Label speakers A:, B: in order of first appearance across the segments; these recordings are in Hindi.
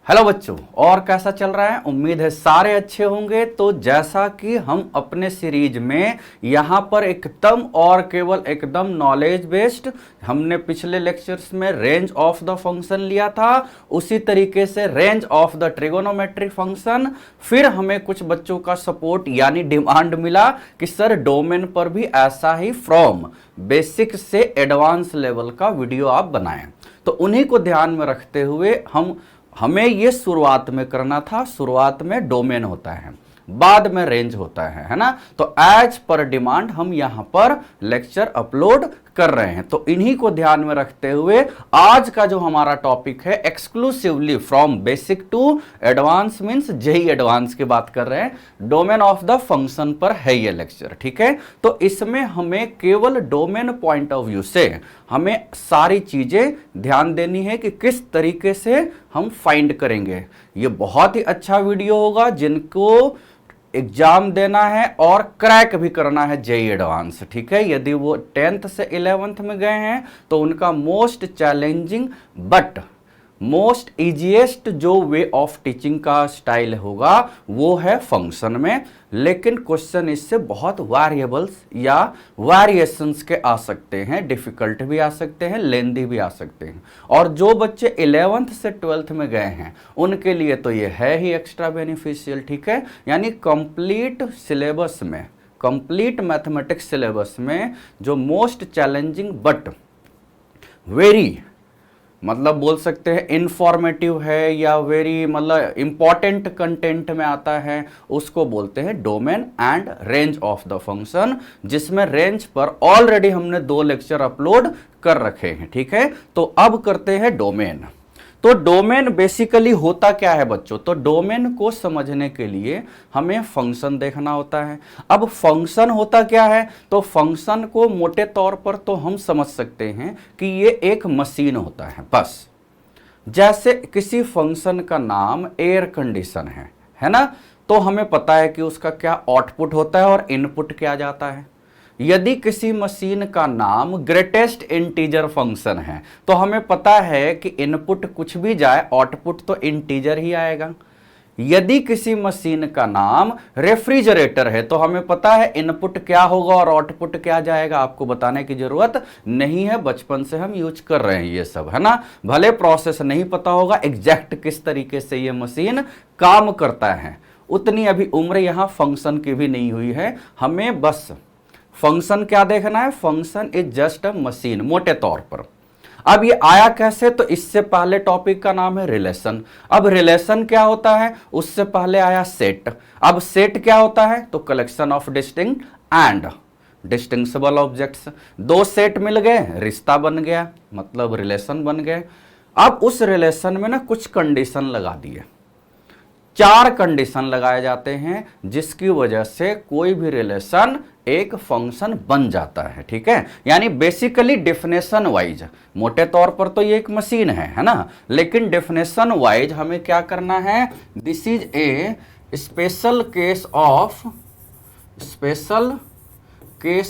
A: हेलो बच्चों, और कैसा चल रहा है? उम्मीद है सारे अच्छे होंगे। तो जैसा कि हम अपने सीरीज में यहाँ पर एकदम और केवल एकदम नॉलेज बेस्ड हमने पिछले लेक्चर्स में रेंज ऑफ द फंक्शन लिया था, उसी तरीके से range of the trigonometric function. फिर हमें कुछ बच्चों का सपोर्ट यानी डिमांड मिला कि सर डोमेन पर भी ऐसा ही फ्रॉम बेसिक से एडवांस लेवल का वीडियो आप बनाएं। तो उन्हीं को ध्यान में रखते हुए हमें ये शुरुआत में करना था। शुरुआत में डोमेन होता है, बाद में रेंज होता है ना। तो एज पर डिमांड हम यहां पर लेक्चर अपलोड कर रहे हैं। तो इन्हीं को ध्यान में रखते हुए आज का जो हमारा टॉपिक है exclusively from basic to advance means JEE advance की बात कर रहे हैं। डोमेन ऑफ द फंक्शन पर है ये लेक्चर, ठीक है। तो इसमें हमें केवल डोमेन पॉइंट ऑफ व्यू से हमें सारी चीजें ध्यान देनी है कि किस तरीके से हम फाइंड करेंगे। ये बहुत ही अच्छा वीडियो होगा जिनको एग्जाम देना है और क्रैक भी करना है जेई एडवांस, ठीक है। यदि वो 10th से 11th में गए हैं तो उनका most challenging but most easiest जो वे ऑफ टीचिंग का स्टाइल होगा वो है फंक्शन में। लेकिन क्वेश्चन इससे बहुत वेरिएबल्स या वेरिएशंस के आ सकते हैं, डिफिकल्ट भी आ सकते हैं, लेंदी भी आ सकते हैं। और जो बच्चे 11th से 12th में गए हैं उनके लिए तो ये है ही एक्स्ट्रा बेनिफिशियल, ठीक है। यानी कंप्लीट सिलेबस में, कंप्लीट मैथमेटिक्स सिलेबस में जो मोस्ट चैलेंजिंग बट वेरी मतलब बोल सकते हैं इंफॉर्मेटिव है या वेरी मतलब इंपॉर्टेंट कंटेंट में आता है, उसको बोलते हैं domain and range of the function, जिसमें रेंज पर ऑलरेडी हमने 2 लेक्चर अपलोड कर रखे हैं, ठीक है। तो अब करते हैं डोमेन। तो डोमेन बेसिकली होता क्या है बच्चों? तो डोमेन को समझने के लिए हमें फंक्शन देखना होता है। अब फंक्शन होता क्या है? तो फंक्शन को मोटे तौर पर तो हम समझ सकते हैं कि ये एक मशीन होता है बस। जैसे किसी फंक्शन का नाम एयर कंडीशन है ना। तो हमें पता है कि उसका क्या आउटपुट होता है और इनपुट क्या जाता है। यदि किसी मशीन का नाम ग्रेटेस्ट इंटीजर फंक्शन है तो हमें पता है कि इनपुट कुछ भी जाए आउटपुट तो इंटीजर ही आएगा। यदि किसी मशीन का नाम रेफ्रिजरेटर है तो हमें पता है इनपुट क्या होगा और आउटपुट क्या जाएगा। आपको बताने की जरूरत नहीं है, बचपन से हम यूज कर रहे हैं ये सब, है ना। भले प्रोसेस नहीं पता होगा एग्जैक्ट किस तरीके से ये मशीन काम करता है, उतनी अभी उम्र यहां फंक्शन की भी नहीं हुई है। हमें बस फंक्शन क्या देखना है, function is just a machine मोटे तौर पर। अब ये आया कैसे? तो इससे पहले टॉपिक का नाम है रिलेशन। अब रिलेशन क्या होता है? उससे पहले आया सेट। अब सेट क्या होता है? तो collection of distinct and distinguishable objects. 2 set मिल गए, रिश्ता बन गया, मतलब रिलेशन बन गए। अब उस रिलेशन में ना कुछ कंडीशन लगा दिए, 4 कंडीशन लगाए जाते हैं जिसकी वजह से कोई भी रिलेशन एक फंक्शन बन जाता है, ठीक है। यानी बेसिकली डेफिनेशन वाइज मोटे तौर पर तो ये एक मशीन है ना, लेकिन डेफिनेशन वाइज हमें क्या करना है? This is a special case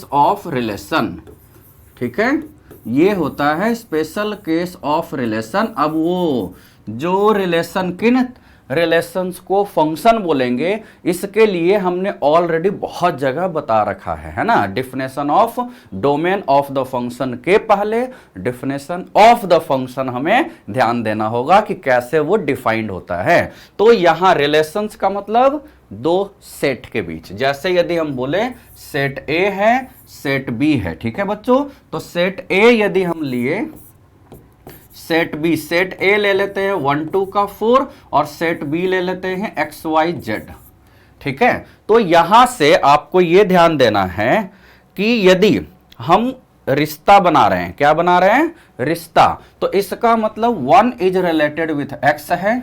A: of relation, ठीक है। ये होता है स्पेशल केस ऑफ रिलेशन। अब वो जो रिलेशन किन रिलेशंस को फंक्शन बोलेंगे इसके लिए हमने ऑलरेडी बहुत जगह बता रखा है ना। Definition of domain of the function के पहले डेफिनेशन ऑफ द फंक्शन हमें ध्यान देना होगा कि कैसे वो डिफाइंड होता है। तो यहां रिलेशंस का मतलब 2 सेट के बीच, जैसे यदि हम बोले सेट ए है सेट बी है, ठीक है बच्चों। तो सेट ए यदि हम लिए, सेट बी, सेट ए ले लेते हैं 1 2 का 4 और सेट बी ले लेते हैं XYZ, ठीक है। तो यहां से आपको यह ध्यान देना है कि यदि हम रिश्ता बना रहे हैं, क्या बना रहे हैं? रिश्ता। तो इसका मतलब 1 इज रिलेटेड विथ X है,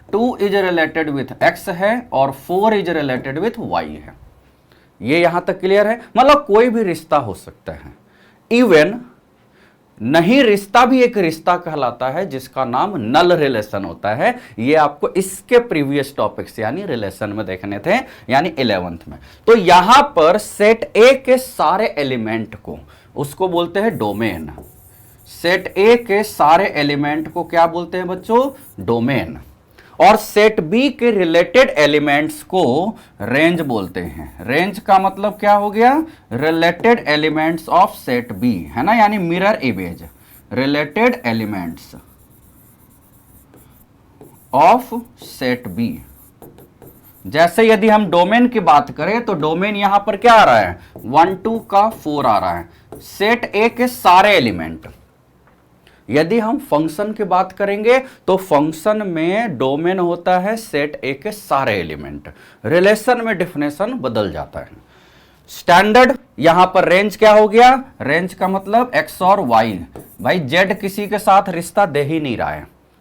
A: 2 इज रिलेटेड विथ X है और 4 इज रिलेटेड विथ Y है। ये यहां तक क्लियर है? मतलब कोई भी रिश्ता हो सकता है। इवन नहीं रिश्ता भी एक रिश्ता कहलाता है जिसका नाम नल रिलेशन होता है। ये आपको इसके प्रीवियस टॉपिक्स यानी रिलेशन में देखने थे, यानी 11th में। तो यहां पर सेट ए के सारे एलिमेंट को उसको बोलते हैं डोमेन। सेट ए के सारे एलिमेंट को क्या बोलते हैं बच्चों? डोमेन। और सेट बी के रिलेटेड एलिमेंट्स को रेंज बोलते हैं। रेंज का मतलब क्या हो गया? Related elements of set B, है ना, यानी mirror image, related elements of set B. जैसे यदि हम डोमेन की बात करें तो डोमेन यहां पर क्या आ रहा है? 1 2 का 4 आ रहा है, सेट ए के सारे एलिमेंट। यदि हम फंक्शन की बात करेंगे तो फंक्शन में डोमेन होता है सेट ए के सारे एलिमेंट। रिलेशन में डेफिनेशन बदल जाता है। स्टैंडर्ड यहां पर रेंज क्या हो गया? रेंज का मतलब एक्स और वाई, भाई जेड किसी के साथ रिश्ता दे ही नहीं रहा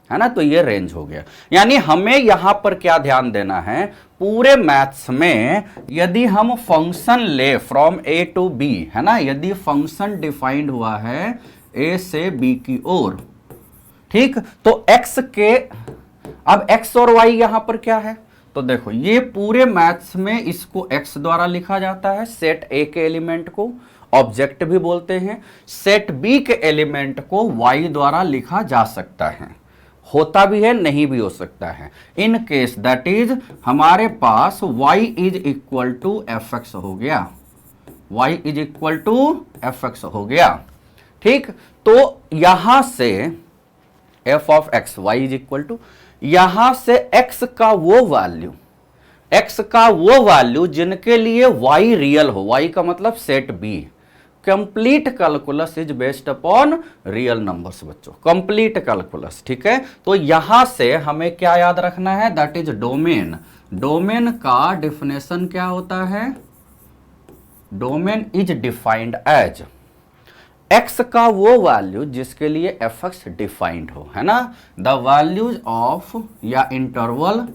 A: है ना, तो ये रेंज हो गया। यानी हमें यहां पर क्या ध्यान देना है, पूरे मैथ्स में यदि हम फंक्शन ले फ्रॉम ए टू बी, है ना, यदि फंक्शन डिफाइंड हुआ है ए से बी की ओर, ठीक, तो एक्स के, अब एक्स और वाई यहां पर क्या है? तो देखो ये पूरे मैथ्स में इसको एक्स द्वारा लिखा जाता है, सेट ए के एलिमेंट को ऑब्जेक्ट भी बोलते हैं, सेट बी के एलिमेंट को वाई द्वारा लिखा जा सकता है, होता भी है, नहीं भी हो सकता है। इन केस दैट इज हमारे पास y is equal to f x हो गया, y is equal to f x हो गया, ठीक। तो यहां से f of x y is equal to, यहां से x का वो वैल्यू, x का वो वैल्यू जिनके लिए y रियल हो, y का मतलब set b, complete calculus is based upon real numbers बच्चों, कंप्लीट कैलकुलस, ठीक है। तो यहां से हमें क्या याद रखना है? That is domain. डोमेन का डिफिनेशन क्या होता है? Domain is defined as x का वो वैल्यू जिसके लिए एफ एक्स डिफाइंड हो, है ना, द वैल्यूज ऑफ, या इंटरवल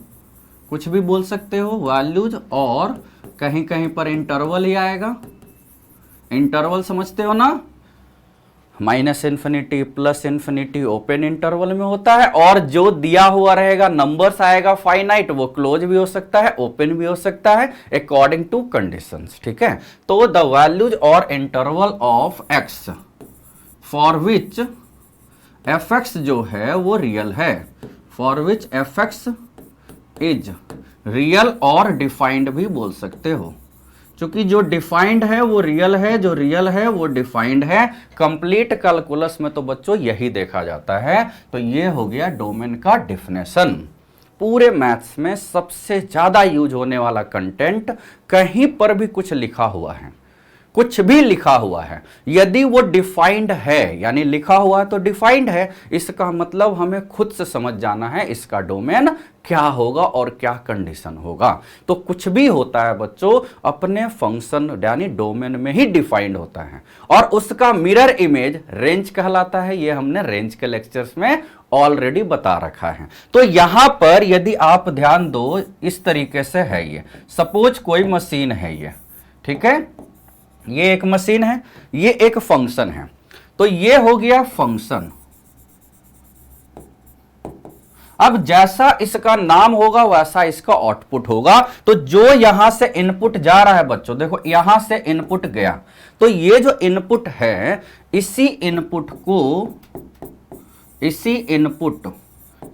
A: कुछ भी बोल सकते हो, वैल्यूज, और कहीं कहीं पर इंटरवल ही आएगा, इंटरवल समझते हो ना, minus infinity, plus infinity open interval में होता है, और जो दिया हुआ रहेगा नंबर्स आएगा फाइनाइट, वो क्लोज भी हो सकता है, ओपन भी हो सकता है, अकॉर्डिंग टू कंडीशंस, ठीक है। तो द वैल्यूज और interval of x for which F x जो है वो रियल है, for which F x is real, और डिफाइंड भी बोल सकते हो, क्योंकि जो डिफाइंड है वो रियल है, जो रियल है वो डिफाइंड है। कंप्लीट कैलकुलस में तो बच्चों यही देखा जाता है। तो ये हो गया डोमेन का डिफिनेशन। पूरे मैथ्स में सबसे ज्यादा यूज होने वाला कंटेंट, कहीं पर भी कुछ लिखा हुआ है, कुछ भी लिखा हुआ है, यदि वो डिफाइंड है, यानी लिखा हुआ है तो डिफाइंड है, इसका मतलब हमें खुद से समझ जाना है इसका डोमेन क्या होगा और क्या कंडीशन होगा। तो कुछ भी होता है बच्चों अपने फंक्शन यानी डोमेन में ही डिफाइंड होता है, और उसका मिरर इमेज रेंज कहलाता है। ये हमने रेंज के लेक्चर्स में ऑलरेडी बता रखा है। तो यहां पर यदि आप ध्यान दो, इस तरीके से है ये, सपोज कोई मशीन है ये, ठीक है, ये एक मशीन है, ये एक फंक्शन है, तो ये हो गया फंक्शन। अब जैसा इसका नाम होगा वैसा इसका आउटपुट होगा। तो जो यहां से इनपुट जा रहा है बच्चों, देखो यहां से इनपुट गया, तो ये जो इनपुट है, इसी इनपुट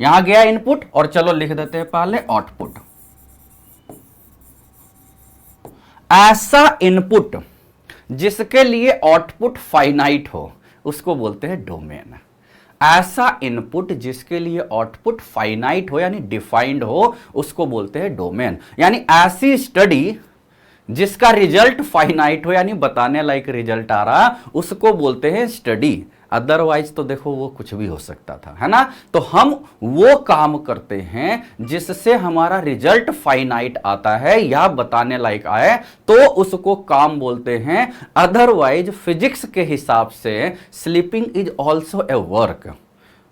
A: यहां गया इनपुट, और चलो लिख देते हैं पहले आउटपुट। ऐसा इनपुट जिसके लिए आउटपुट फाइनाइट हो उसको बोलते हैं डोमेन। ऐसा इनपुट जिसके लिए आउटपुट फाइनाइट हो यानी डिफाइंड हो उसको बोलते हैं डोमेन। यानी ऐसी स्टडी जिसका रिजल्ट फाइनाइट हो यानी बताने लायक रिजल्ट आ रहा, उसको बोलते हैं स्टडी। अदरवाइज तो देखो वो कुछ भी हो सकता था, है ना। तो हम वो काम करते हैं जिससे हमारा रिजल्ट फाइनाइट आता है या बताने लायक आए, तो उसको काम बोलते हैं। अदरवाइज फिजिक्स के हिसाब से sleeping is also a work.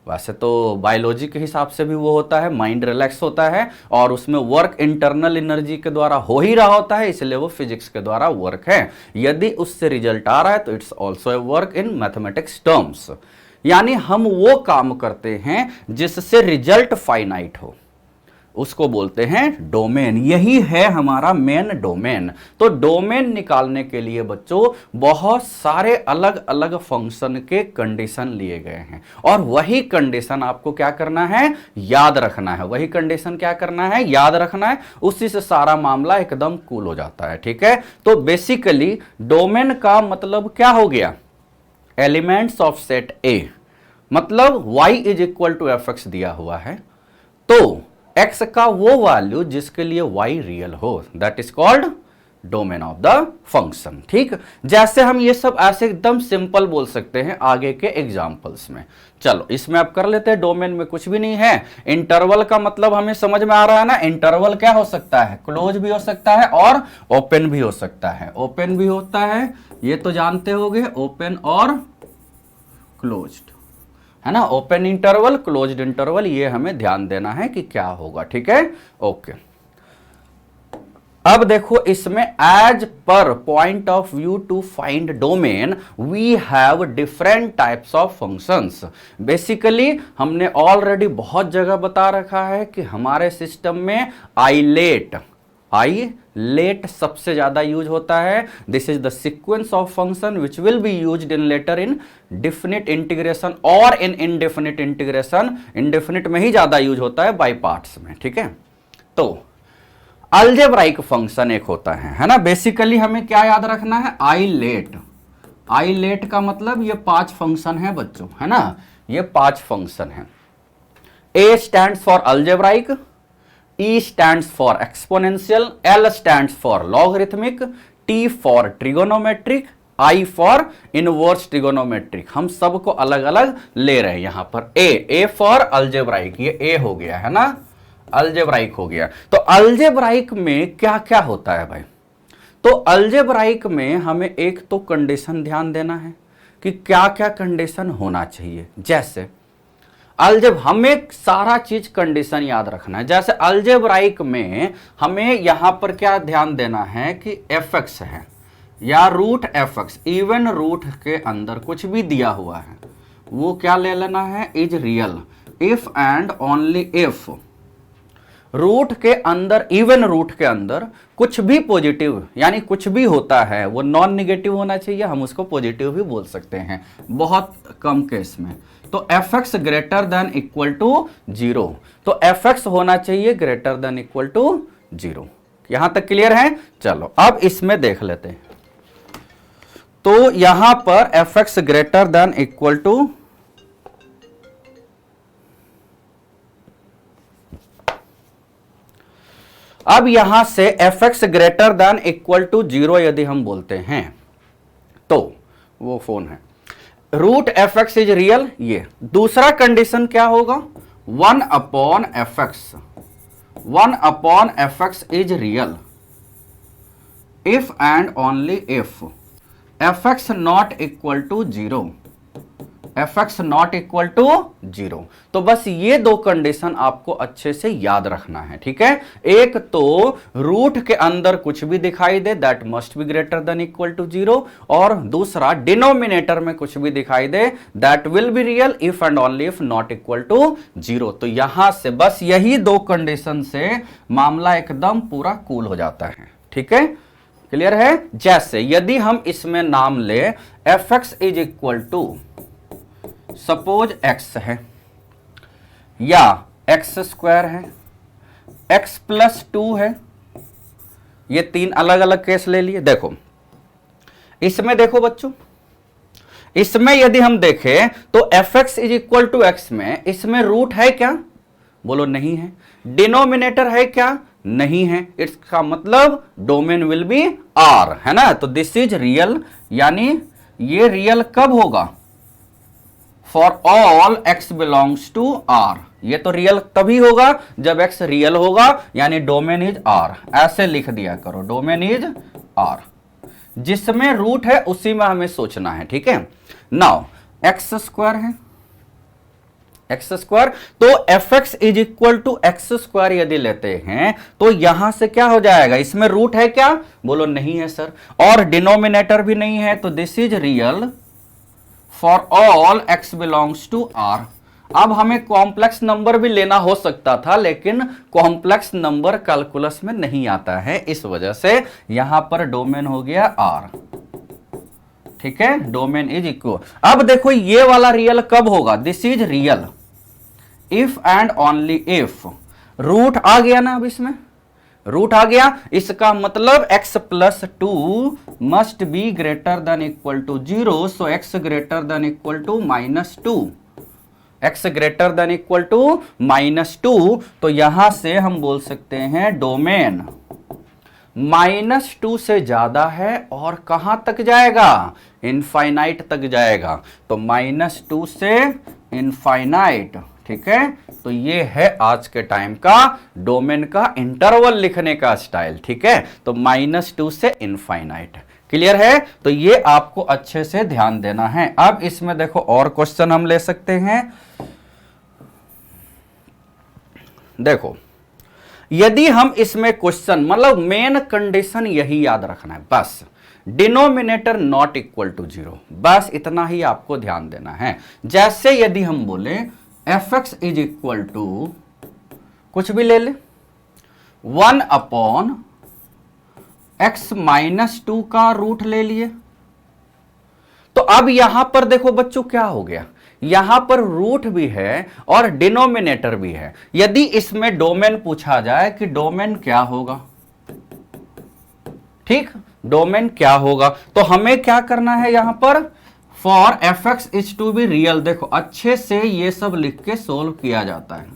A: वैसे तो बायोलॉजी के हिसाब से भी वो होता है, माइंड रिलैक्स होता है और उसमें वर्क इंटरनल एनर्जी के द्वारा हो ही रहा होता है, इसलिए वो फिजिक्स के द्वारा वर्क है। यदि उससे रिजल्ट आ रहा है तो it's also a work in mathematics terms. यानी हम वो काम करते हैं जिससे रिजल्ट फाइनाइट हो। उसको बोलते हैं डोमेन। यही है हमारा मेन डोमेन। तो डोमेन निकालने के लिए बच्चों बहुत सारे अलग अलग फंक्शन के कंडीशन लिए गए हैं और वही कंडीशन आपको क्या करना है, याद रखना है। वही कंडीशन क्या करना है, याद रखना है। उसी से सारा मामला एकदम कूल हो जाता है। ठीक है, तो बेसिकली डोमेन का मतलब क्या हो गया, एलिमेंट्स ऑफ सेट ए, मतलब y is equal to f x दिया हुआ है तो x का वो वैल्यू जिसके लिए y रियल हो, that is called domain of the function. ठीक, जैसे हम ये सब ऐसे एकदम सिंपल बोल सकते हैं आगे के एग्जांपल्स में। चलो इसमें अब कर लेते हैं। डोमेन में कुछ भी नहीं है। इंटरवल का मतलब हमें समझ में आ रहा है ना। इंटरवल क्या हो सकता है, क्लोज भी हो सकता है और ओपन भी हो सकता है। ओपन भी होता है, ये तो जानते होगे, ओपन और क्लोज्ड, है ना। ओपन इंटरवल, क्लोज्ड इंटरवल, ये हमें ध्यान देना है कि क्या होगा। ठीक है, ओके। अब देखो इसमें as per point of view to find domain we have different types of functions. Basically हमने ऑलरेडी बहुत जगह बता रखा है कि हमारे सिस्टम में आइलेट सबसे ज्यादा यूज होता है। This is the sequence of function which will be used in later in definite integration और इन इनडेफिनिट इंटीग्रेशन। इनडेफिनिट में ही ज्यादा यूज होता है, बाय पार्ट्स में। ठीक है, तो अलजेब्राइक फंक्शन एक होता है ना। बेसिकली हमें क्या याद रखना है, आइलेट का मतलब ये 5 फंक्शन है बच्चों, है ना। ये 5 फंक्शन है। ए stands for algebraic, E stands for exponential, L stands for logarithmic, T for trigonometric, I for inverse trigonometric। हम सबको अलग अलग ले रहे हैं यहां पर। A for algebraic, ये A हो गया, है ना, अलजेब्राइक हो गया। तो अलजेब्राइक में क्या क्या होता है भाई, तो अलजेब्राइक में हमें एक तो कंडीशन ध्यान देना है कि क्या क्या कंडीशन होना चाहिए। जैसे हमें सारा चीज कंडीशन याद रखना है। जैसे अलजेब्राइक में हमें यहां पर क्या ध्यान देना है कि एफ एक्स है या root f x, even root के अंदर कुछ भी दिया हुआ है वो क्या ले लेना है, is real if and only if root के अंदर, इवन रूट के अंदर कुछ भी पॉजिटिव यानी कुछ भी होता है वो नॉन निगेटिव होना चाहिए। हम उसको पॉजिटिव भी बोल सकते हैं बहुत कम केस में। तो f x greater than equal to 0, तो एफ एक्स होना चाहिए ग्रेटर देन इक्वल टू 0। यहां तक क्लियर है। चलो अब इसमें देख लेते हैं। तो यहां पर f x greater than equal to, अब यहां से f x greater than equal to 0 यदि हम बोलते हैं तो वो फोन है, root f x is real. ये दूसरा कंडीशन क्या होगा, 1 upon f x is real if and only if f x not equal to 0, f x not equal to 0। तो बस ये 2 कंडीशन आपको अच्छे से याद रखना है। ठीक है, एक तो रूट के अंदर कुछ भी दिखाई दे that must be greater than equal to 0, और दूसरा डिनोमिनेटर में कुछ भी दिखाई दे that will be real if and only if not equal to 0। तो यहां से बस यही 2 कंडीशन से मामला एकदम पूरा कूल हो जाता है। ठीक है, क्लियर है। जैसे यदि हम इसमें नाम ले f x is equal to suppose x है या x स्क्वायर है, x प्लस 2 है, ये 3 अलग अलग केस ले लिए। देखो इसमें देखो बच्चों, इसमें यदि हम देखें तो f x is equal to x में इसमें रूट है क्या, बोलो नहीं है। डिनोमिनेटर है क्या, नहीं है। इसका मतलब डोमेन विल बी आर, है ना। तो दिस इज रियल, यानी ये रियल कब होगा, for all x belongs to R। ये तो रियल तभी होगा जब x रियल होगा, यानी डोमेन इज R। ऐसे लिख दिया करो, डोमेन इज R। जिसमें रूट है उसी में हमें सोचना है। ठीक है, नाउ x स्क्वायर है, x स्क्वायर, तो f x is equal to x square यदि लेते हैं तो यहां से क्या हो जाएगा, इसमें रूट है क्या, बोलो नहीं है सर, और डिनोमिनेटर भी नहीं है। तो this is real for all x belongs to R। अब हमें कॉम्प्लेक्स नंबर भी लेना हो सकता था, लेकिन कॉम्प्लेक्स नंबर कैलकुलस में नहीं आता है, इस वजह से यहां पर डोमेन हो गया आर। ठीक है, डोमेन इज इक्वल। अब देखो ये वाला रियल कब होगा, this is real if and only if root आ गया ना, अब इसमें रूट आ गया, इसका मतलब x plus 2 must be greater than equal to 0, so x greater than equal to -2, x greater than equal to -2, तो यहां से हम बोल सकते हैं डोमेन -2 से ज्यादा है और कहां तक जाएगा, इनफाइनाइट तक जाएगा, तो -2 से इनफाइनाइट। ठीक है, तो ये है आज के टाइम का डोमेन का इंटरवल लिखने का स्टाइल। ठीक है, तो -2 से इनफाइनाइट। क्लियर है, तो ये आपको अच्छे से ध्यान देना है। अब इसमें देखो और क्वेश्चन हम ले सकते हैं। देखो यदि हम इसमें क्वेश्चन, मतलब मेन कंडीशन यही याद रखना है बस, डिनोमिनेटर नॉट इक्वल टू 0, बस इतना ही आपको ध्यान देना है। जैसे यदि हम बोले fx इज इक्वल टू कुछ भी ले ले 1 अपॉन x -2 का रूट ले लिए, तो अब यहां पर देखो बच्चों क्या हो गया, यहां पर रूट भी है और डिनोमिनेटर भी है। यदि इसमें डोमेन पूछा जाए कि डोमेन क्या होगा, ठीक, डोमेन क्या होगा, तो हमें क्या करना है यहां पर, for fx is to be real. देखो अच्छे से ये सब लिख के सोल्व किया जाता है।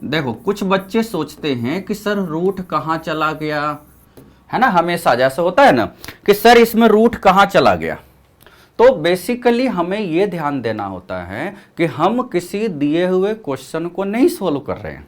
A: देखो कुछ बच्चे सोचते हैं कि सर रूट कहां चला गया, है ना, हमेशा जैसे होता है ना कि सर इसमें रूट कहां चला गया। तो बेसिकली हमें यह ध्यान देना होता है कि हम किसी दिए हुए क्वेश्चन को नहीं सोल्व कर रहे हैं,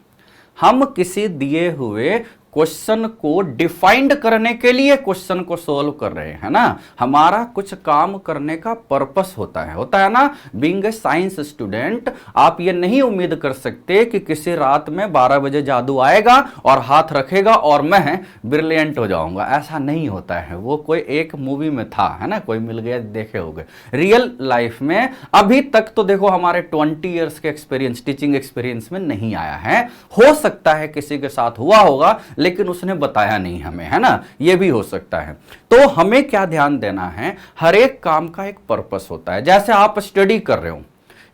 A: हम किसी दिए हुए क्वेश्चन को डिफाइंड करने के लिए क्वेश्चन को सोल्व कर रहे हैं ना। हमारा कुछ काम करने का पर्पस होता है ना। बीइंग ए साइंस स्टूडेंट आप ये नहीं उम्मीद कर सकते कि किसी रात में 12 बजे जादू आएगा और हाथ रखेगा और मैं ब्रिलियंट हो जाऊंगा, ऐसा नहीं होता है। वो कोई एक मूवी में था, है ना, कोई मिल गया, देखे होंगे। रियल लाइफ में अभी तक तो देखो हमारे 20 इयर्स के एक्सपीरियंस, टीचिंग एक्सपीरियंस में नहीं आया है। हो सकता है किसी के साथ हुआ होगा लेकिन उसने बताया नहीं हमें, है ना, ये भी हो सकता है। तो हमें क्या ध्यान देना है, हर एक काम का एक पर्पस होता है। जैसे आप स्टडी कर रहे हो,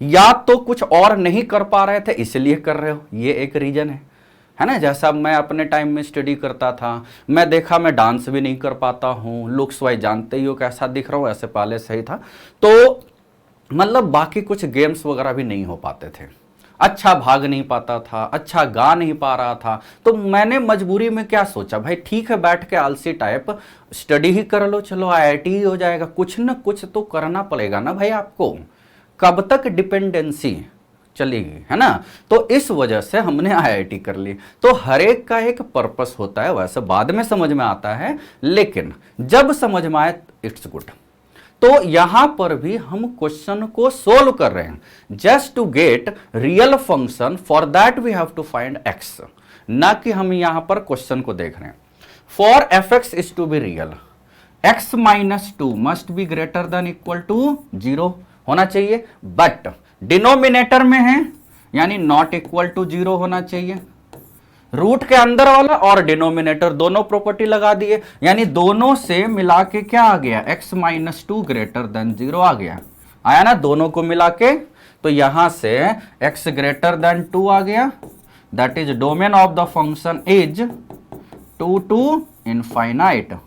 A: या तो कुछ और नहीं कर पा रहे थे इसलिए कर रहे हो, ये एक रीजन है ना। जैसा मैं अपने टाइम में स्टडी करता था, मैं देखा मैं डांस भी नहीं कर पाता हूं, लुक्स वाइज जानते ही हो कैसा दिख रहा हूं, ऐसे पहले सही था, तो मतलब बाकी कुछ गेम्स वगैरह भी नहीं हो पाते थे, अच्छा भाग नहीं पाता था, अच्छा गा नहीं पा रहा था। तो मैंने मजबूरी में क्या सोचा, भाई ठीक है बैठ के आलसी टाइप स्टडी ही कर लो, चलो IIT ही हो जाएगा, कुछ ना कुछ तो करना पड़ेगा ना भाई आपको, कब तक डिपेंडेंसी चलेगी, है ना। तो इस वजह से हमने IIT कर ली। तो हर एक का एक पर्पस होता है, वैसे बाद में समझ में आता है, लेकिन जब समझ में आए इट्स गुड। तो यहां पर भी हम क्वेश्चन को सोल्व कर रहे हैं, just to get real function, for that we have to find x, ना कि हम यहां पर क्वेश्चन को देख रहे हैं। For fx is to be real, x -2 must be greater than equal to 0 होना चाहिए, बट डिनोमिनेटर में है यानी नॉट इक्वल टू 0 होना चाहिए। रूट के अंदर वाला और डिनोमिनेटर दोनों प्रॉपर्टी लगा दिए, यानी दोनों से मिला के क्या आ गया, x -2 ग्रेटर देन 0 आ गया, आया ना दोनों को मिला के। तो यहां से x ग्रेटर देन 2 आ गया, that is domain of the function is 2 to infinite.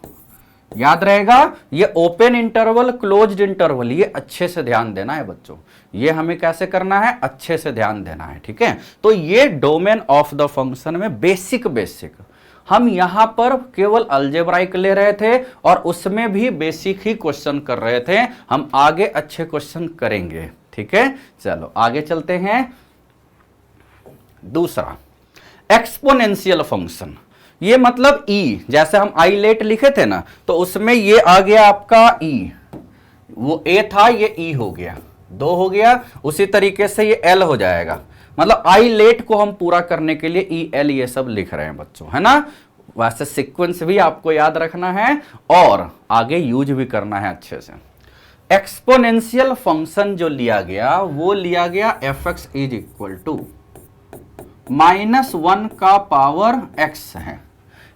A: याद रहेगा, ये ओपन इंटरवल क्लोज्ड इंटरवल, ये अच्छे से ध्यान देना है बच्चों, ये हमें कैसे करना है, अच्छे से ध्यान देना है, ठीक है। तो ये डोमेन ऑफ द फंक्शन में बेसिक हम यहां पर केवल अलजेब्राइक ले रहे थे और उसमें भी बेसिक ही क्वेश्चन कर रहे थे, हम आगे अच्छे क्वेश्चन करेंगे, ठीक है। चलो आगे चलते हैं। दूसरा एक्सपोनेंशियल फंक्शन, ये मतलब ई, जैसे हम आई लेट लिखे थे ना, तो उसमें ये आ गया आपका ई, वो ए था ये ई हो गया, 2 हो गया, उसी तरीके से ये एल हो जाएगा। मतलब आई लेट को हम पूरा करने के लिए ई एल ये सब लिख रहे हैं बच्चों, है ना। वैसे सीक्वेंस भी आपको याद रखना है और आगे यूज भी करना है अच्छे से। एक्सपोनेंशियल फंक्शन जो लिया गया वो लिया गया fx इज इक्वल टू -1 का पावर x है।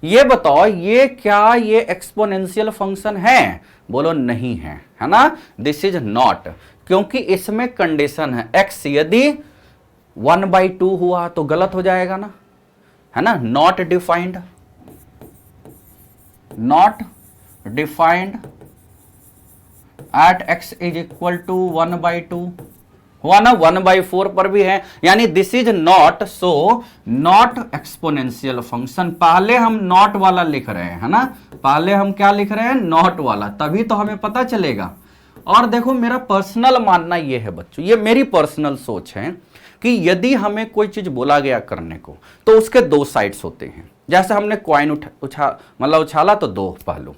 A: ये बताओ ये क्या ये एक्सपोनेंशियल फंक्शन है? बोलो नहीं है, है ना, दिस इज नॉट, क्योंकि इसमें कंडीशन है x यदि 1/2 हुआ तो गलत हो जाएगा ना, है ना, not defined at x is equal to 1/2 हुआ ना, 1/4 पर भी है, यानी this is not, so not exponential function. पहले हम नॉट वाला लिख रहे हैं, है ना, पहले हम क्या लिख रहे हैं, नॉट वाला, तभी तो हमें पता चलेगा। और देखो मेरा पर्सनल मानना यह है बच्चों, ये मेरी पर्सनल सोच है कि यदि हमें कोई चीज बोला गया करने को तो उसके दो साइड्स होते हैं। जैसे हमने कॉइन उछाला तो दो पहलू,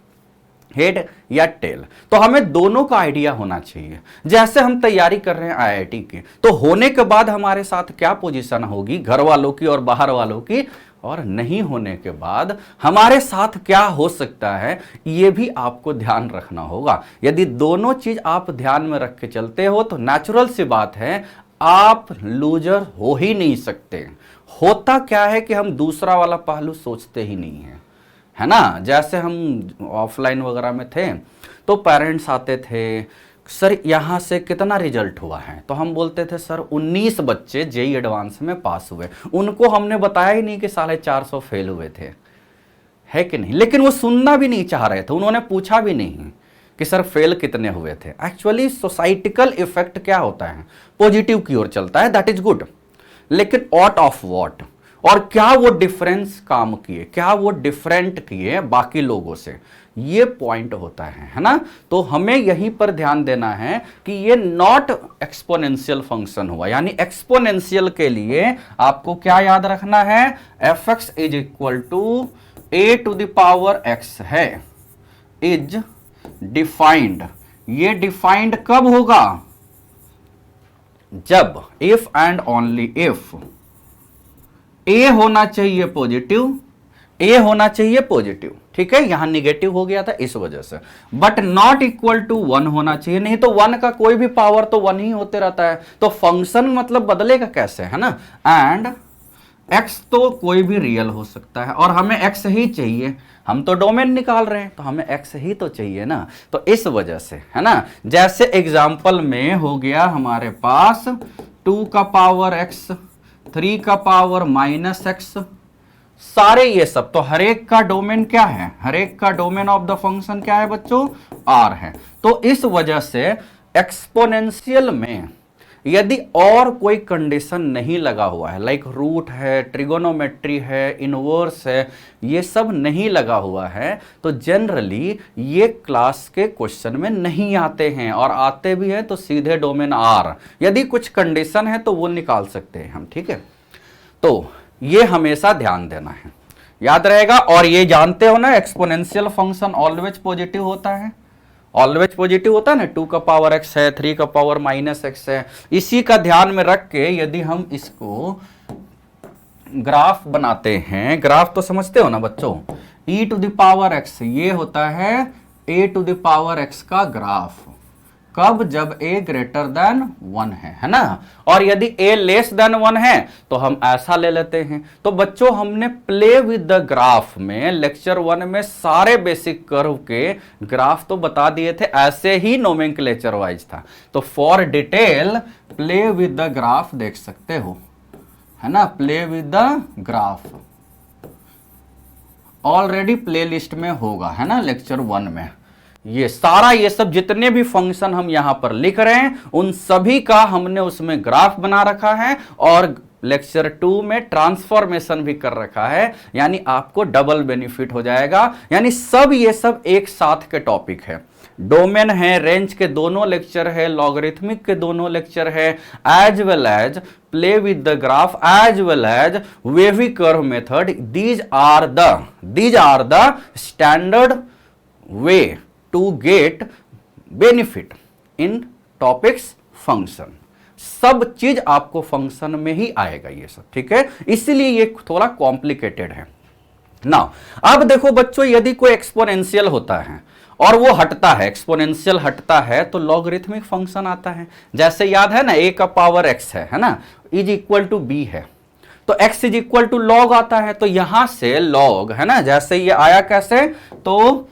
A: हेड या टेल, तो हमें दोनों का आइडिया होना चाहिए। जैसे हम तैयारी कर रहे हैं आईआईटी की, तो होने के बाद हमारे साथ क्या पोजीशन होगी घर वालों की और बाहर वालों की, और नहीं होने के बाद हमारे साथ क्या हो सकता है, ये भी आपको ध्यान रखना होगा। यदि दोनों चीज आप ध्यान में रख के चलते हो तो नेचुरल सी बात है आप लूजर हो ही नहीं सकते। होता क्या है कि हम दूसरा वाला पहलू सोचते ही नहीं है, है ना। जैसे हम ऑफलाइन वगैरह में थे तो पेरेंट्स आते थे, सर यहाँ से कितना रिजल्ट हुआ है, तो हम बोलते थे सर 19 बच्चे जेई एडवांस में पास हुए। उनको हमने बताया ही नहीं कि 450 फेल हुए थे, है कि नहीं, लेकिन वो सुनना भी नहीं चाह रहे थे, उन्होंने पूछा भी नहीं कि सर फेल कितने हुए थे। एक्चुअली सोसाइटिकल इफेक्ट क्या होता है, पॉजिटिव की ओर चलता है, दैट इज गुड, लेकिन आउट ऑफ व्हाट, और क्या वो डिफरेंस काम किए, क्या वो डिफरेंट किए बाकी लोगों से, ये पॉइंट होता है ना। तो हमें यहीं पर ध्यान देना है कि ये नॉट एक्सपोनेंशियल फंक्शन हुआ, यानी एक्सपोनेंशियल के लिए आपको क्या याद रखना है, fx is equal to a⁴x है, इज डिफाइंड। ये डिफाइंड कब होगा, जब if and only if a होना चाहिए पॉजिटिव, a होना चाहिए पॉजिटिव, ठीक है, यहां निगेटिव हो गया था इस वजह से, बट नॉट इक्वल टू 1 होना चाहिए, नहीं तो 1 का कोई भी पावर तो 1 ही होते रहता है, तो फंक्शन मतलब बदलेगा कैसे, है ना। एंड x तो कोई भी रियल हो सकता है और हमें x ही चाहिए, हम तो डोमेन निकाल रहे हैं तो हमें x ही तो चाहिए ना, तो इस वजह से, है ना। जैसे एग्जाम्पल में हो गया हमारे पास 2 का पावर x, 3 का पावर -x, सारे ये सब, तो हर एक का डोमेन क्या है, हर एक का डोमेन ऑफ द फंक्शन क्या है बच्चों, r है। तो इस वजह से एक्सपोनेंशियल में यदि और कोई कंडीशन नहीं लगा हुआ है, लाइक रूट है, ट्रिगोनोमेट्री है, इनवर्स है, ये सब नहीं लगा हुआ है, तो जनरली ये क्लास के क्वेश्चन में नहीं आते हैं, और आते भी हैं तो सीधे डोमेन r, यदि कुछ कंडीशन है तो वो निकाल सकते हैं हम, ठीक है। तो ये हमेशा ध्यान देना है, याद रहेगा। और ये जानते हो ना एक्सपोनेंशियल फंक्शन ऑलवेज पॉजिटिव होता है, ऑलवेज पॉजिटिव होता है ना, 2 का पावर x है, 3 का पावर -x है। इसी का ध्यान में रख के यदि हम इसको ग्राफ बनाते हैं, ग्राफ तो समझते हो ना बच्चों, e⁴x ये होता है a⁴x का ग्राफ, कब, जब a ग्रेटर देन 1 है ना। और यदि a लेस देन 1 है तो हम ऐसा ले लेते हैं। तो बच्चों हमने प्ले विद द ग्राफ में लेक्चर 1 में सारे बेसिक कर्व के ग्राफ तो बता दिए थे, ऐसे ही नोमेनक्लेचर वाइज था। तो for detail play with the graph देख सकते हो, है ना, play with the graph already play list में होगा, है ना, लेक्चर 1 में। ये सारा ये सब जितने भी फंक्शन हम यहां पर लिख रहे हैं उन सभी का हमने उसमें ग्राफ बना रखा है, और लेक्चर 2 में ट्रांसफॉर्मेशन भी कर रखा है, यानी आपको डबल बेनिफिट हो जाएगा। यानी सब ये सब एक साथ के टॉपिक है, डोमेन है, रेंज के दोनों लेक्चर है, लॉगरिथमिक के दोनों लेक्चर है, as well as play with the graph, as well as wavy curve method. These are the standard way to get benefit in topics function. सब चीज आपको फंक्शन में ही आएगा ये सब, ठीक है, इसीलिए ये थोड़ा कॉम्प्लिकेटेड है। नाउ अब देखो बच्चों, यदि कोई एक्सपोनेंशियल होता है और वो हटता है, एक्सपोनेंशियल हटता है, तो लॉगरिथमिक फंक्शन आता है। जैसे याद है ना, a का पावर x है ना, इज इक्वल टू b है, तो x is equal to log आता है। तो यहां से लॉग है ना, जैसे ये आया कैसे, तो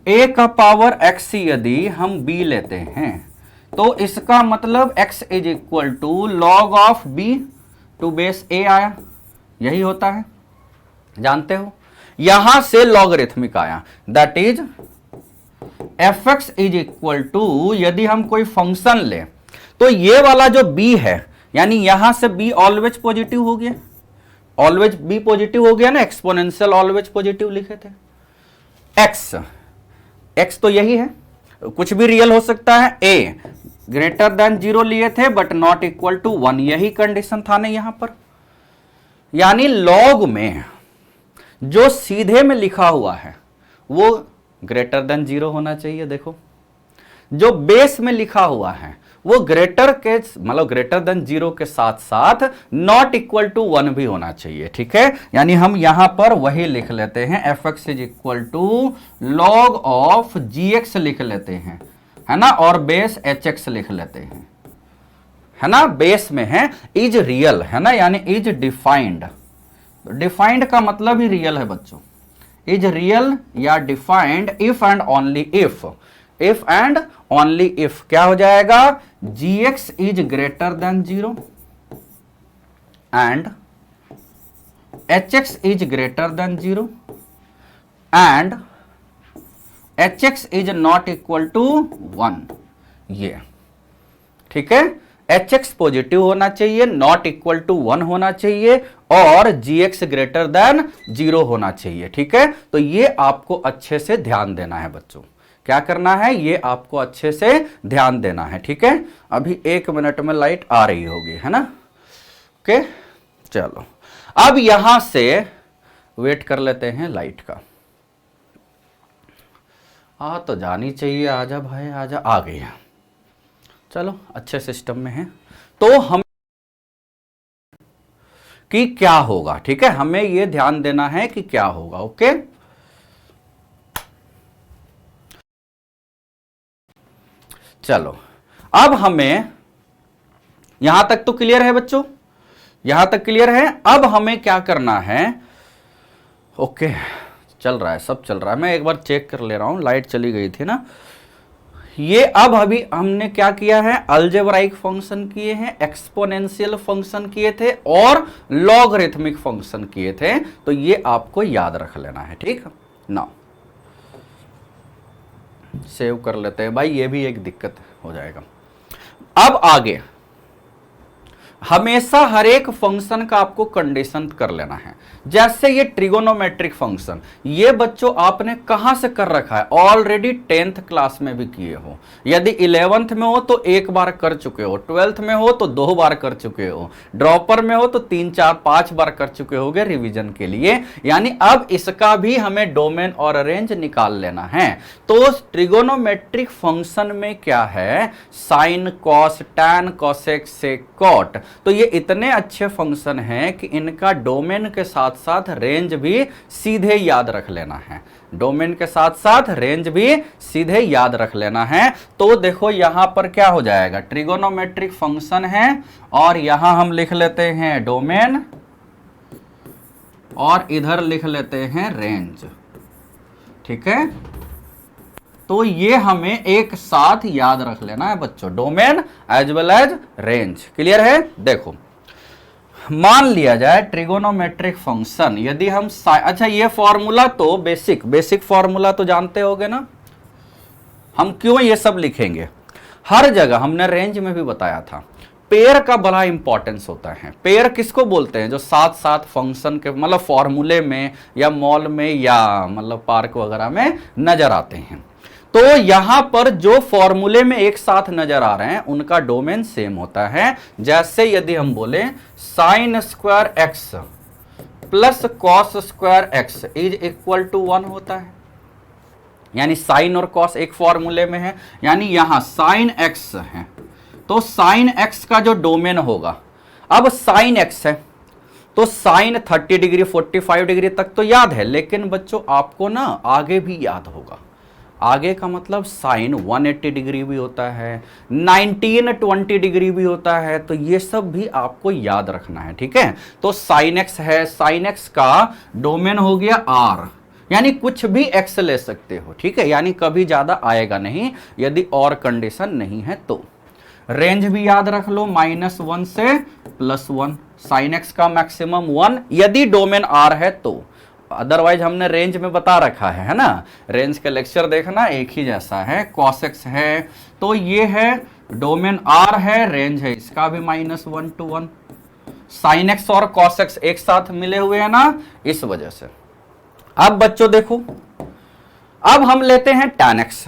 A: a का पावर x यदि हम b लेते हैं तो इसका मतलब x is equal to log of b to base a आया, यही होता है, जानते हो। यहां से लॉगरिथमिक आया, that is fx is equal to, यदि हम कोई फंक्शन ले तो ये वाला जो b है, यानी यहां से b ऑलवेज पॉजिटिव हो गया, ऑलवेज b पॉजिटिव हो गया ना, एक्सपोनेंशियल ऑलवेज पॉजिटिव लिखे थे। x तो यही है, कुछ भी रियल हो सकता है। a ग्रेटर देन 0 लिए थे बट नॉट इक्वल टू 1, यही कंडीशन था ना यहां पर। यानी लॉग में जो सीधे में लिखा हुआ है वो ग्रेटर देन 0 होना चाहिए। देखो जो बेस में लिखा हुआ है वो ग्रेटर के मतलब ग्रेटर देन 0 के साथ साथ नॉट इक्वल टू 1 भी होना चाहिए, ठीक है। यानी हम यहां पर वही लिख लेते हैं, fx is equal to log of gx लिख लेते हैं, है ना, और बेस hx लिख लेते हैं, है ना, बेस में है, इज रियल है ना, यानी इज डिफाइंड, डिफाइंड का मतलब ही रियल है बच्चों, इज रियल या defined if and only if, if and only if क्या हो जाएगा, gx is greater than 0 and hx is greater than 0 and hx is not equal to 1, ये ठीक है। hx पॉजिटिव होना चाहिए, नॉट इक्वल टू 1 होना चाहिए और gx ग्रेटर देन 0 होना चाहिए, ठीक है। तो ये आपको अच्छे से ध्यान देना है बच्चों, क्या करना है, ये आपको अच्छे से ध्यान देना है, ठीक है। अभी 1 मिनट में लाइट आ रही होगी, है ना, ओके। चलो अब यहां से वेट कर लेते हैं लाइट का। तो जानी चाहिए, आजा भाई आजा, आ गई है, चलो अच्छे सिस्टम में है। तो हम कि क्या होगा, ठीक है, हमें यह ध्यान देना है कि क्या होगा, ओके। चलो अब हमें यहां तक तो क्लियर है बच्चों, यहां तक क्लियर है। अब हमें क्या करना है, ओके चल रहा है, सब चल रहा है, मैं एक बार चेक कर ले रहा हूं, लाइट चली गई थी ना ये। अब अभी हमने क्या किया है, अलजेब्राइक फंक्शन किए हैं, एक्सपोनेंशियल फंक्शन किए थे और लॉगरिथमिक फंक्शन किए थे, तो ये आपको याद रख लेना है, ठीक है ना। सेव कर लेते हैं भाई, ये भी एक दिक्कत हो जाएगा। अब आगे हमेशा हर एक फंक्शन का आपको कंडीशन कर लेना है। जैसे ये ट्रिगोनोमेट्रिक फंक्शन, ये बच्चों आपने कहां से कर रखा है, ऑलरेडी 10th क्लास में भी किए हो, यदि 11th में हो तो एक बार कर चुके हो, 12th में हो तो 2 बार कर चुके हो, ड्रॉपर में हो तो 3 4 5 बार कर चुके होगे रिवीजन के लिए। यानी अब इसका भी हमें डोमेन और रेंज निकाल लेना है। तो ट्रिगोनोमेट्रिक फंक्शन में क्या है, sine cos tan cosec sec cot, तो ये इतने अच्छे फंक्शन हैं कि इनका डोमेन के साथ साथ रेंज भी सीधे याद रख लेना है, डोमेन के साथ साथ रेंज भी सीधे याद रख लेना है। तो देखो यहां पर क्या हो जाएगा, ट्रिगोनोमेट्रिक फंक्शन है और यहां हम लिख लेते हैं डोमेन और इधर लिख लेते हैं रेंज, ठीक है। तो ये हमें एक साथ याद रख लेना है बच्चों, domain as well as range, clear है। देखो मान लिया जाए ट्रिगोनोमेट्रिक फंक्शन, यदि हम अच्छा ये फॉर्मूला तो बेसिक फॉर्मूला तो जानते होगे ना, हम क्यों ये सब लिखेंगे, हर जगह हमने रेंज में भी बताया था, पेयर का बड़ा इंपॉर्टेंस होता है। पेयर किसको बोलते हैं, जो साथ साथ फंक्शन के मतलब फॉर्मूले में या मॉल में या मतलब पार्क वगैरह में नजर आते हैं। तो यहां पर जो फॉर्मूले में एक साथ नजर आ रहे हैं उनका डोमेन सेम होता है। जैसे यदि हम बोले sine square x plus cos square x is equal to 1 होता है, यानी साइन और कॉस एक फॉर्मूले में है, यानी यहां साइन एक्स है तो साइन एक्स का जो डोमेन होगा, अब साइन एक्स है तो साइन 30 डिग्री 45 डिग्री तक तो याद है, लेकिन बच्चों आपको ना आगे भी याद होगा। आगे का मतलब साइन 180 डिग्री भी होता है, 1920 डिग्री भी होता है, तो ये सब भी आपको याद रखना है, ठीक है। तो साइन एक्स है, साइन एक्स का डोमेन हो गया आर, यानी कुछ भी एक्स ले सकते हो, ठीक है, यानी कभी ज्यादा आएगा नहीं यदि और कंडीशन नहीं है तो। रेंज भी याद रख लो, -1 से +1, साइन एक्स का मैक्सिमम 1 यदि डोमेन आर है तो, अदरवाइज हमने रेंज में बता रखा है ना, रेंज का लेक्चर देखना एक ही जैसा है। कॉस एक्स है तो ये है डोमेन आर है, रेंज है इसका भी -1 to 1। साइन एक्स और कॉस एक्स एक साथ मिले हुए हैं ना, इस वजह से। अब बच्चों देखो, अब हम लेते हैं tan x।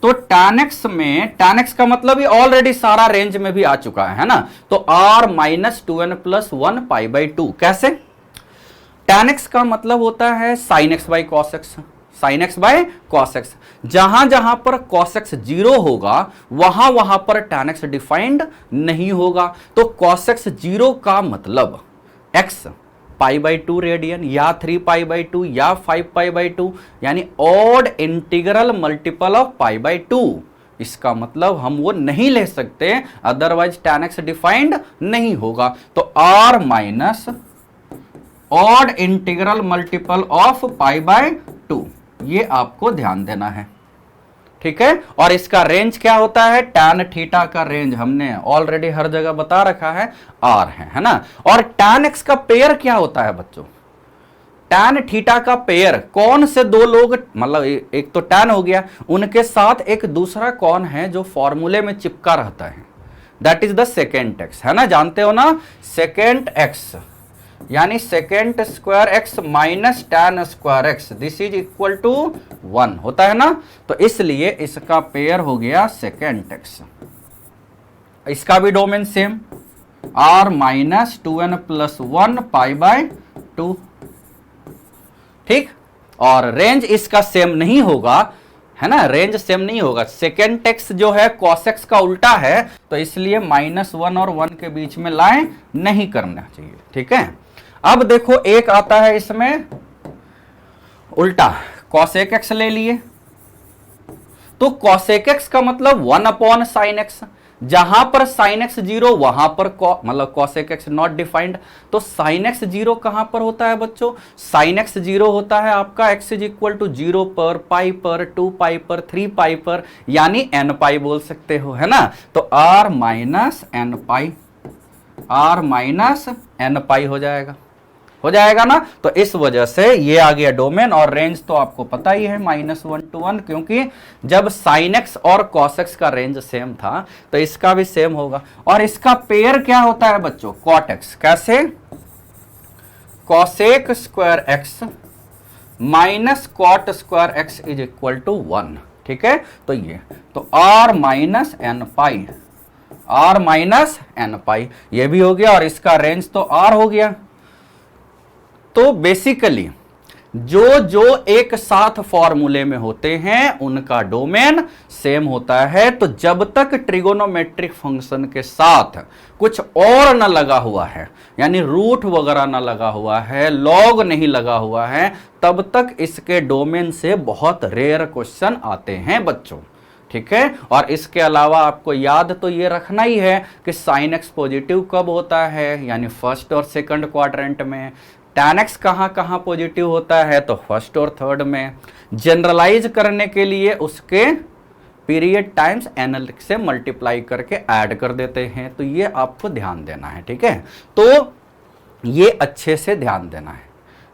A: तो tan x में, tan x का मतलब ये ऑलरेडी सारा रेंज में भी आ चुका है ना, तो r -2n + 1 π/2। कैसे? tan x का मतलब होता है sin x by cos x, sin x by cos x। जहां जहां पर cos x 0 होगा वहां वहां पर tan x डिफाइंड नहीं होगा। तो cos x 0 का मतलब x π/2 रेडियन या 3π/2 या 5π/2, यानी ऑड इंटीग्रल मल्टीपल ऑफ π/2। इसका मतलब हम वो नहीं ले सकते, अदरवाइज tan x डिफाइंड नहीं होगा। तो r minus odd integral multiple of π/2, ये आपको ध्यान देना है, ठीक है। और इसका रेंज क्या होता है? tan थीटा का रेंज हमने ऑलरेडी हर जगह बता रखा है, r है ना। और tan x का पेयर क्या होता है बच्चों? tan थीटा का पेयर कौन से दो लोग, मतलब एक तो tan हो गया, उनके साथ एक दूसरा कौन है जो फॉर्मूले में चिपका रहता है, that is the secant x, है ना, जानते हो ना, सेकेंट एक्स, यानी secant square x minus tan square x, this is equal to 1 होता है ना। तो इसलिए इसका पेयर हो गया सेकेंट एक्स। इसका भी डोमेन सेम, r -2n + 1 π/2, ठीक। और रेंज इसका सेम नहीं होगा, है ना, रेंज सेम नहीं होगा। सेकेंट एक्स जो है cos x का उल्टा है, तो इसलिए -1 और 1 के बीच में लाइन नहीं करना चाहिए, ठीक है। अब देखो एक आता है इसमें उल्टा, cosec x ले लिए, तो cosec x का मतलब 1/sin x, जहां पर sin x 0 वहां पर मतलब cosec x नॉट डिफाइंड। तो sin x 0 कहां पर होता है बच्चों? sin x 0 होता है आपका x = 0 पर, पाई पर, 2 पाई पर, 3 पाई पर, यानी n पाई बोल सकते हो, है ना। तो r -n पाई हो जाएगा ना। तो इस वजह से ये आ गया डोमेन। और रेंज तो आपको पता ही है -1 to 1, क्योंकि जब sin x और cos x का रेंज सेम था तो इसका भी सेम होगा। और इसका पेयर क्या होता है बच्चों? cot x। कैसे? cosec square x minus cot square x = 1, ठीक है। तो ये तो r -n पाई ये भी हो गया, और इसका रेंज तो r हो गया। तो बेसिकली जो जो एक साथ फॉर्मूले में होते हैं उनका डोमेन सेम होता है। तो जब तक ट्रिगोनोमेट्रिक फंक्शन के साथ कुछ और न लगा हुआ है, यानी रूट वगैरह न लगा हुआ है, लॉग नहीं लगा हुआ है, तब तक इसके डोमेन से बहुत रेयर क्वेश्चन आते हैं बच्चों, ठीक है। और इसके अलावा आपको याद तो ये रखना ही है कि साइन एक्स पॉजिटिव कब होता है, यानी फर्स्ट और सेकंड क्वाड्रेंट में। tan x कहाँ कहाँ पॉजिटिव होता है? तो फर्स्ट और थर्ड में। जनरलाइज करने के लिए उसके पीरियड टाइम्स एन से मल्टीप्लाई करके ऐड कर देते हैं। तो ये आपको ध्यान देना है, ठीक है। तो ये अच्छे से ध्यान देना है,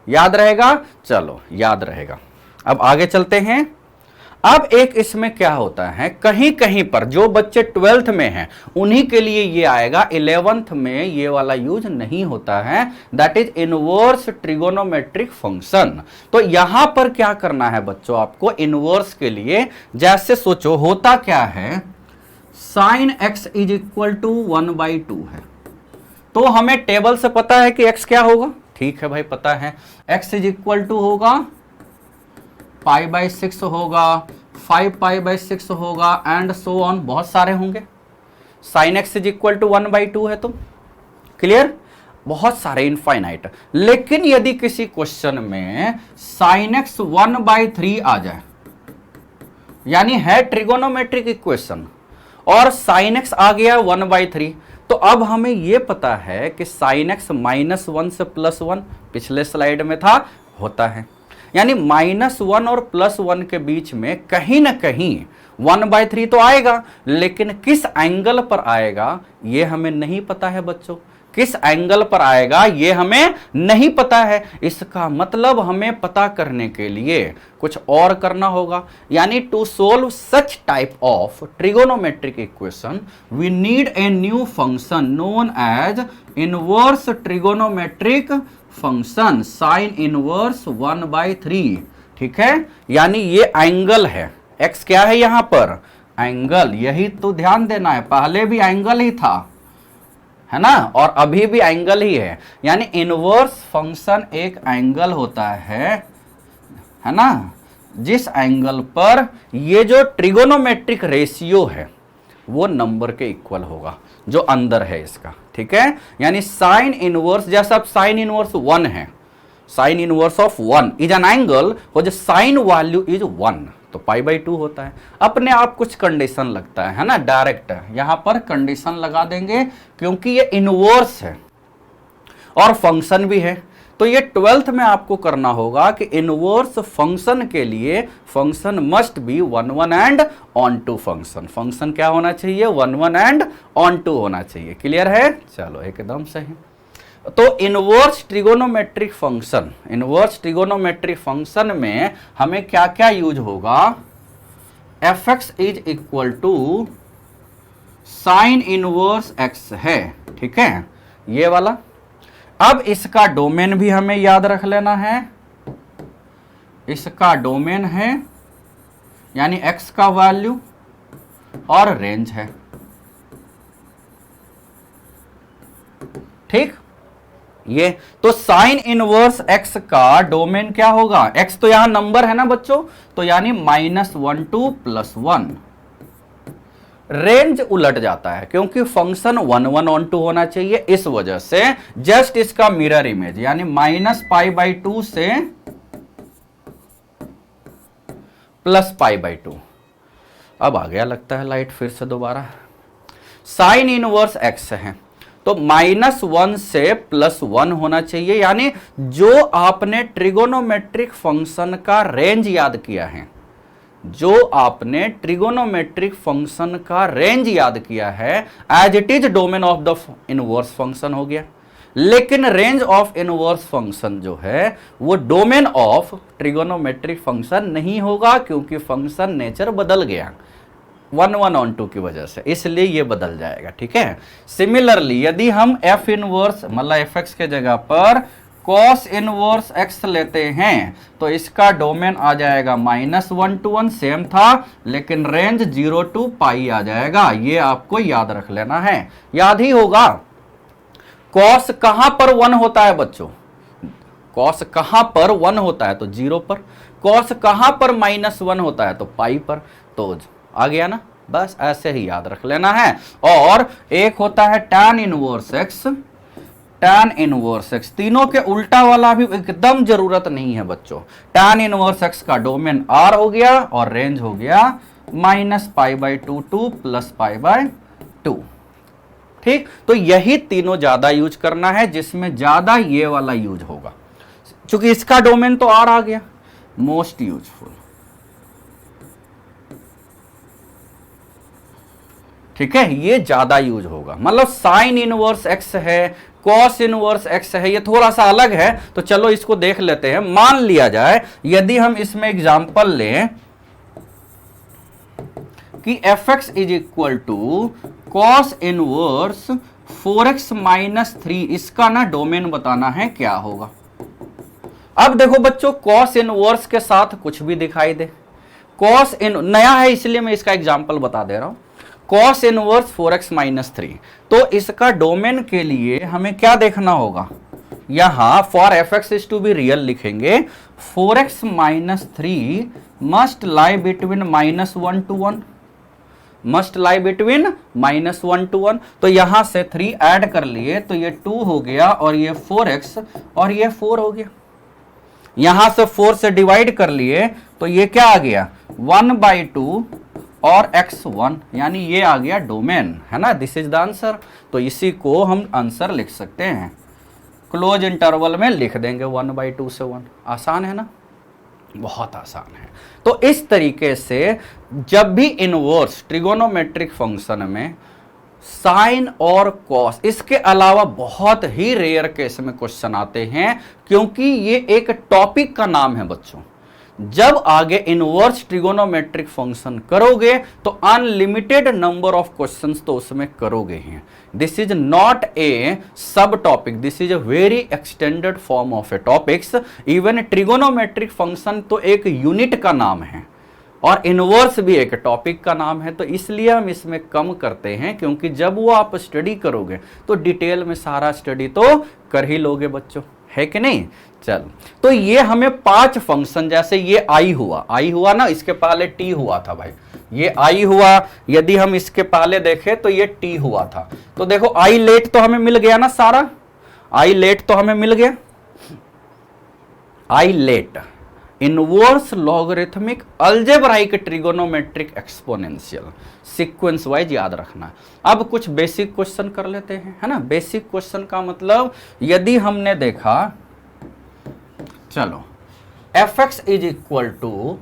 A: याद रहेगा? चलो याद रहेगा। अब आगे चलते हैं। अब एक इसमें क्या होता है, कहीं कहीं पर जो बच्चे 12th में हैं उन्हीं के लिए ये आएगा, 11th में ये वाला यूज नहीं होता है, that is inverse trigonometric function. तो यहां पर क्या करना है बच्चों आपको इनवर्स के लिए? जैसे सोचो होता क्या है, sin x = 1/2 है, तो हमें टेबल से पता है कि x क्या होगा, ठीक है भाई पता है, x = होगा π/6 होगा, 5π/6 होगा, एंड सो ऑन, बहुत सारे होंगे। sin x = 1/2 है, तो क्लियर। बहुत सारे इनफाइनाइट। लेकिन यदि किसी क्वेश्चन में sin x 1/3 आ जाए, यानी है ट्रिगोनोमेट्रिक इक्वेशन और sin x आ गया 1/3, तो अब हमें यह पता है कि sin x -1 से +1 पिछले स्लाइड में था, होता है। यानी -1 और +1 के बीच में कहीं ना कहीं 1/3 तो आएगा, लेकिन किस एंगल पर आएगा यह हमें नहीं पता है बच्चों। किस एंगल पर आएगा ये हमें नहीं पता है। इसका मतलब हमें पता करने के लिए कुछ और करना होगा। यानी to solve such type of trigonometric equation we need a new function known as inverse trigonometric function sine inverse 1/3। ठीक है, यानी ये एंगल है, एक्स क्या है यहां पर, एंगल। यही तो ध्यान देना है, पहले भी एंगल ही था, है ना, और अभी भी एंगल ही है। यानी इनवर्स फंक्शन एक एंगल होता है ना, जिस एंगल पर ये जो ट्रिगोनोमेट्रिक रेशियो है वो नंबर के इक्वल होगा जो अंदर है इसका। ठीक है, यानी साइन इनवर्स, जैसा अब साइन इनवर्स 1 है, sine inverse of 1 is an angle और जो साइन वैल्यू इज 1, तो π/2 होता है। अपने आप कुछ कंडीशन लगता है ना, डायरेक्ट यहां पर कंडीशन लगा देंगे क्योंकि ये इनवर्स है और फंक्शन भी है। तो ये 12th में आपको करना होगा कि इनवर्स फंक्शन के लिए function must be 1 1 and onto function. Function क्या होना चाहिए, 1 1 एंड ऑन टू होना चाहिए। क्लियर है, चलो एकदम सही। तो inverse trigonometric function, inverse trigonometric function में हमें क्या क्या यूज होगा, fx is equal to sine inverse x है। ठीक है, ये वाला। अब इसका डोमेन भी हमें याद रख लेना है, इसका डोमेन है यानी x का वैल्यू और रेंज है। ठीक, ये तो साइन इनवर्स x का डोमेन क्या होगा, x तो यहां नंबर है ना बच्चों, तो यानी -1 to +1। रेंज उलट जाता है क्योंकि फंक्शन 1 1 ऑन टू होना चाहिए, इस वजह से जस्ट इसका मिरर इमेज यानी -π/2 से +π/2। अब आ गया लगता है लाइट फिर से दोबारा। साइन इनवर्स x है तो -1 से +1 होना चाहिए, यानी जो आपने ट्रिगोनोमेट्रिक फंक्शन का रेंज याद किया है, जो आपने ट्रिगोनोमेट्रिक फंक्शन का रेंज याद किया है as it is domain of the inverse function हो गया। लेकिन रेंज ऑफ इनवर्स फंक्शन जो है वो डोमेन ऑफ ट्रिगोनोमेट्रिक फंक्शन नहीं होगा क्योंकि फंक्शन नेचर बदल गया 1 1 ऑन टू की वजह से, इसलिए ये बदल जाएगा। ठीक है, सिमिलरली यदि हम f इनवर्स मतलब fx के जगह पर cos इनवर्स x लेते हैं तो इसका डोमेन आ जाएगा -1 to 1, सेम था, लेकिन रेंज 0 to π आ जाएगा। ये आपको याद रख लेना है, याद ही होगा। cos कहां पर 1 होता है बच्चों, cos कहां पर 1 होता है तो 0 पर, cos कहां पर -1 होता है तो π पर, तो आ गया ना, बस ऐसे ही याद रख लेना है। और एक होता है tan inverse x, tan inverse x, तीनों के उल्टा वाला भी एकदम जरूरत नहीं है बच्चों। tan इनवर्स x का डोमेन r हो गया और रेंज हो गया -π/2 to +π/2। ठीक, तो यही तीनों ज्यादा यूज करना है, जिसमें ज्यादा ये वाला यूज होगा, क्योंकि इसका डोमेन तो r आ गया, मोस्ट यूजफुल। ठीक है, ये ज्यादा यूज होगा। मतलब साइन इनवर्स x है, कॉस इनवर्स x है, ये थोड़ा सा अलग है, तो चलो इसको देख लेते हैं। मान लिया जाए यदि हम इसमें एग्जांपल लें कि fx is equal to cos inverse 4x - 3, इसका ना डोमेन बताना है क्या होगा। अब देखो बच्चों, कॉस इनवर्स के साथ कुछ भी दिखाई दे, कॉस इन नया है इसलिए मैं इसका एग्जांपल बता दे रहा हूं। cos इनवर्स 4x - 3, तो इसका डोमेन के लिए हमें क्या देखना होगा, यहां for fx is to be real लिखेंगे 4x - 3 must lie between -1 to 1, must lie between -1 to 1। तो यहां से 3 ऐड कर लिए तो ये 2 हो गया और ये 4x और ये 4 हो गया। यहां से 4 से डिवाइड कर लिए तो ये क्या आ गया 1/2 और x1, यानी ये आ गया डोमेन, है ना। This is the answer. तो इसी को हम आंसर लिख सकते हैं, क्लोज इंटरवल में लिख देंगे 1/2 से 1। आसान है ना, बहुत आसान है। तो इस तरीके से जब भी इनवर्स ट्रिगोनोमेट्रिक फंक्शन में साइन और कॉस, इसके अलावा बहुत ही रेयर केस में क्वेश्चन आते हैं, क्योंकि ये एक टॉपिक का नाम है बच्चों। जब आगे इनवर्स ट्रिगोनोमेट्रिक फंक्शन करोगे तो अनलिमिटेड नंबर ऑफ क्वेश्चंस तो उसमें करोगे ही। दिस इज नॉट ए सब topic, this is a very extended form of A topics. Even trigonometric function तो एक यूनिट का नाम है और इनवर्स भी एक टॉपिक का नाम है, तो इसलिए हम इसमें कम करते हैं, क्योंकि जब वो आप स्टडी करोगे तो डिटेल में सारा स्टडी तो कर ही लोगे बच्चों, है कि नहीं। चल, तो ये हमें 5 फंक्शन, जैसे ये आई हुआ ना, इसके पहले टी हुआ था भाई, ये आई हुआ। यदि हम इसके पहले देखें तो ये टी हुआ था। तो देखो आई लेट तो हमें मिल गया ना, सारा आई लेट तो हमें मिल गया। I let inverse logarithmic algebraic trigonometric exponential, sequence wise याद रखना। अब कुछ बेसिक क्वेश्चन कर लेते हैं, है ना। बेसिक क्वेश्चन का मतलब, यदि हमने देखा, चलो fx is equal to,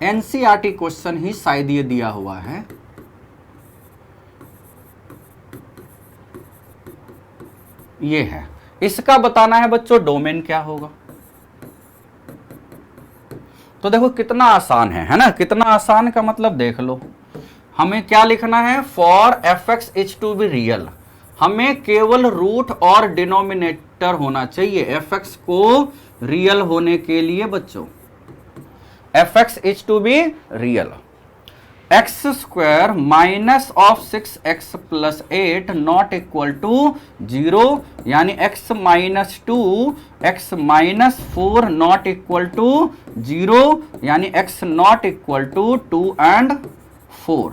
A: NCERT question ही शायद ये दिया हुआ है, ये है। इसका बताना है बच्चों डोमेन क्या होगा। तो देखो कितना आसान है ना, कितना आसान का मतलब देख लो। हमें क्या लिखना है, for fx is to be real, हमें केवल रूट और डिनोमिनेटर होना चाहिए fx को रियल होने के लिए बच्चों। fx is to be real, x square minus of 6x plus 8 not equal to 0, यानी x minus 2 x minus 4 not equal to 0, यानी x not equal to 2 and 4,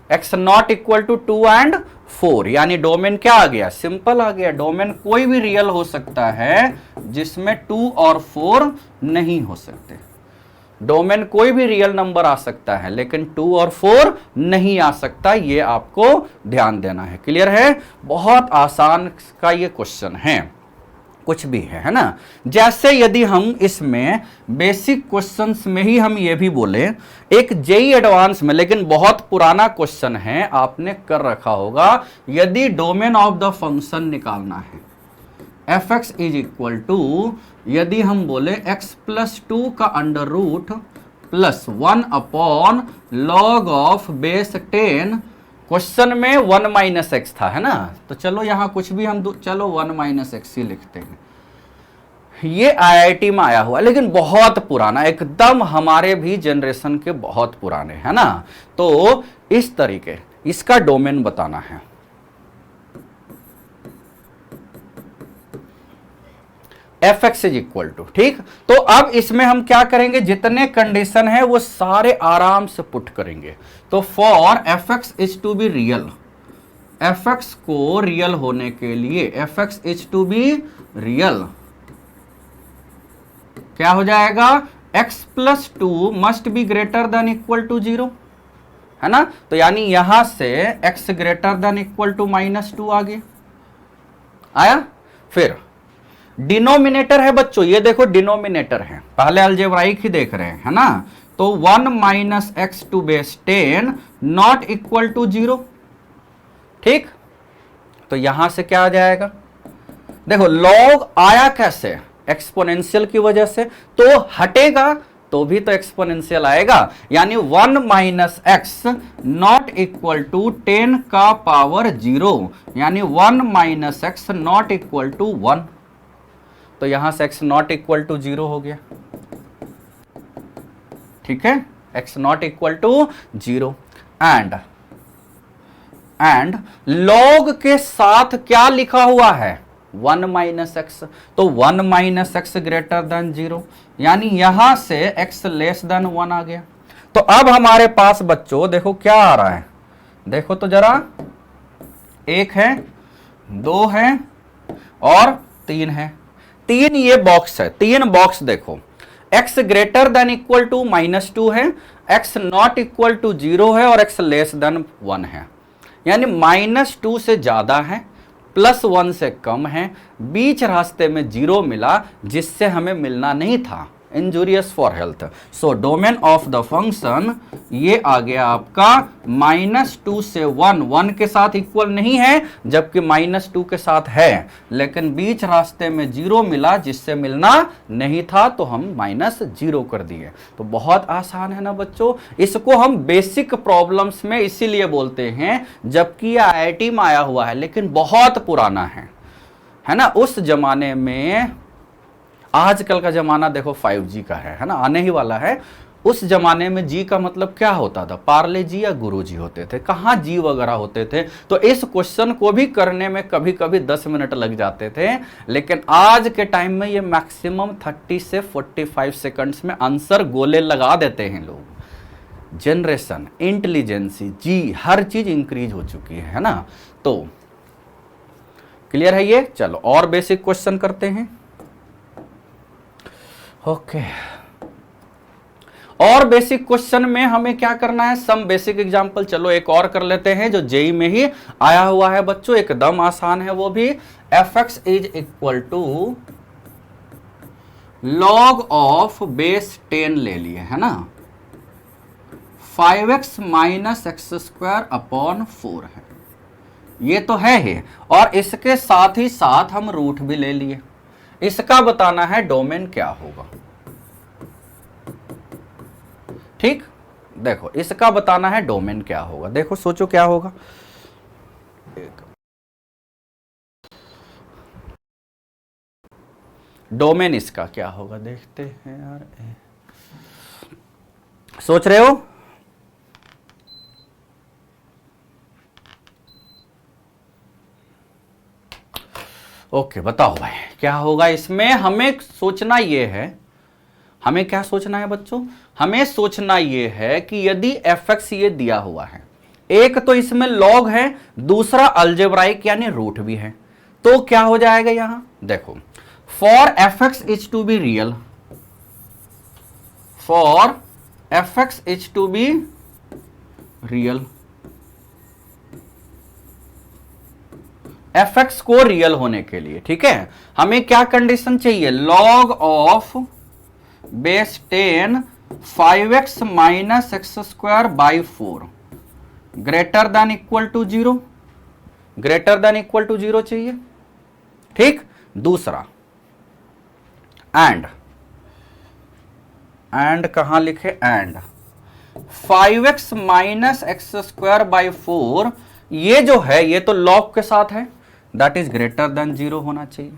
A: x not equal to 2 and 4, यानी डोमेन क्या आ गया, सिंपल आ गया। डोमेन कोई भी रियल हो सकता है जिसमें 2 और 4 नहीं हो सकते। डोमेन कोई भी रियल नंबर आ सकता है लेकिन 2 और 4 नहीं आ सकता, ये आपको ध्यान देना है। क्लियर है, बहुत आसान का ये क्वेश्चन है, कुछ भी है ना। जैसे यदि हम इसमें बेसिक क्वेश्चंस में ही हम ये भी बोले, एक जेई एडवांस में, लेकिन बहुत पुराना क्वेश्चन है, आपने कर रखा होगा, यदि डोमेन ऑफ द फंक्शन निकालना है fx इज इक्वल टू, यदि हम बोले x प्लस 2 का under root plus 1 upon log of base 10, question में 1 माइनस एक्स था, है ना। तो चलो यहां कुछ भी हम चलो 1 माइनस एक्स ही लिखते हैं। ये आईआईटी में आया हुआ, लेकिन बहुत पुराना, एकदम हमारे भी जनरेशन के बहुत पुराने, है ना। तो इस तरीके इसका डोमेन बताना है। fx इज इक्वल टू, ठीक। तो अब इसमें हम क्या करेंगे, जितने कंडीशन है वो सारे आराम से पुट करेंगे। तो for fx is to be real, fx को रियल होने के लिए, fx is to be real, क्या हो जाएगा, x plus 2 must be greater than equal to 0, है ना। तो यानी यहां से x greater than equal to -2 आ गया, आया। फिर डिनोमिनेटर है बच्चों, ये देखो डिनोमिनेटर है, पहले अलजेब्राइक ही देख रहे हैं, है ना। तो 1 minus x to base 10 not equal to 0, ठीक। तो यहां से क्या आ जाएगा, देखो लॉग आया कैसे, एक्सपोनेंशियल की वजह से, तो हटेगा तो भी तो एक्सपोनेंशियल आएगा, यानी 1 minus x not equal to 10 का पावर 0, यानी 1 minus x not equal to 1। तो यहां से x नॉट इक्वल टू 0 हो गया, ठीक है, x not equal to 0। And log के साथ क्या लिखा हुआ है, 1 माइनस एक्स, तो 1 माइनस एक्स ग्रेटर देन 0, यानी यहां से x लेस देन 1 आ गया। तो अब हमारे पास बच्चों देखो क्या आ रहा है, देखो तो जरा, 1 है, 2 है और 3 है। 3 ये बॉक्स है, 3 बॉक्स देखो, x greater than equal to -2 है, x नॉट इक्वल टू 0 है और x लेस देन 1 है, यानी -2 से ज्यादा है, +1 से कम है, बीच रास्ते में 0 मिला जिससे हमें मिलना नहीं था, injurious for health. So domain of the function ये आ गया आपका -2 से 1, 1 के साथ इक्वल नहीं है जबकि -2 के साथ है, लेकिन बीच रास्ते में 0 मिला जिससे मिलना नहीं था तो हम -0 कर दिए। तो बहुत आसान है ना बच्चों, इसको हम बेसिक प्रॉब्लम्स में इसीलिए बोलते हैं, जबकि ये IIT में आया हुआ है लेकिन बहुत पुराना है ना। उस जमाने में, आजकल का जमाना देखो 5G का है ना, आने ही वाला है। उस जमाने में जी का मतलब क्या होता था, पार्ले जी या गुरु जी होते थे, कहाँ जी वगैरह होते थे। तो इस क्वेश्चन को भी करने में कभी कभी 10 मिनट लग जाते थे, लेकिन आज के टाइम में ये मैक्सिमम 30 से 45 सेकंड्स में आंसर गोले लगा देते हैं लोग। जनरेशन, इंटेलिजेंसी, जी हर चीज इंक्रीज हो चुकी है ना। तो क्लियर है ये। चलो और बेसिक क्वेश्चन करते हैं। ओके और बेसिक क्वेश्चन में हमें क्या करना है, सम बेसिक एग्जांपल। चलो एक और कर लेते हैं जो जेई में ही आया हुआ है बच्चों, एकदम आसान है वो भी। fx is equal to log of base 10 ले लिए है ना, 5x minus x square upon 4 है, ये तो है ही, और इसके साथ ही साथ हम रूट भी ले लिए। इसका बताना है डोमेन क्या होगा, ठीक। देखो इसका बताना है डोमेन क्या होगा, देखो सोचो क्या होगा। डोमेन इसका क्या होगा देखते हैं यार, सोच रहे हो? ओके बताओ भाई क्या होगा इसमें। हमें सोचना ये है, हमें क्या सोचना है बच्चों, हमें सोचना ये है कि यदि fx ये दिया हुआ है, एक तो इसमें log है, दूसरा अलजेब्राइक यानी रूट भी है, तो क्या हो जाएगा यहां देखो, for fx is to be real, for fx is to be real, fx को रियल होने के लिए, ठीक है, हमें क्या कंडीशन चाहिए, log of base 10 5x minus x square by 4 greater than equal to 0, greater than equal to 0 चाहिए, ठीक। दूसरा एंड कहां लिखे, and 5x minus x square by 4, ये जो है ये तो log के साथ है, दैट इज ग्रेटर देन 0 होना चाहिए,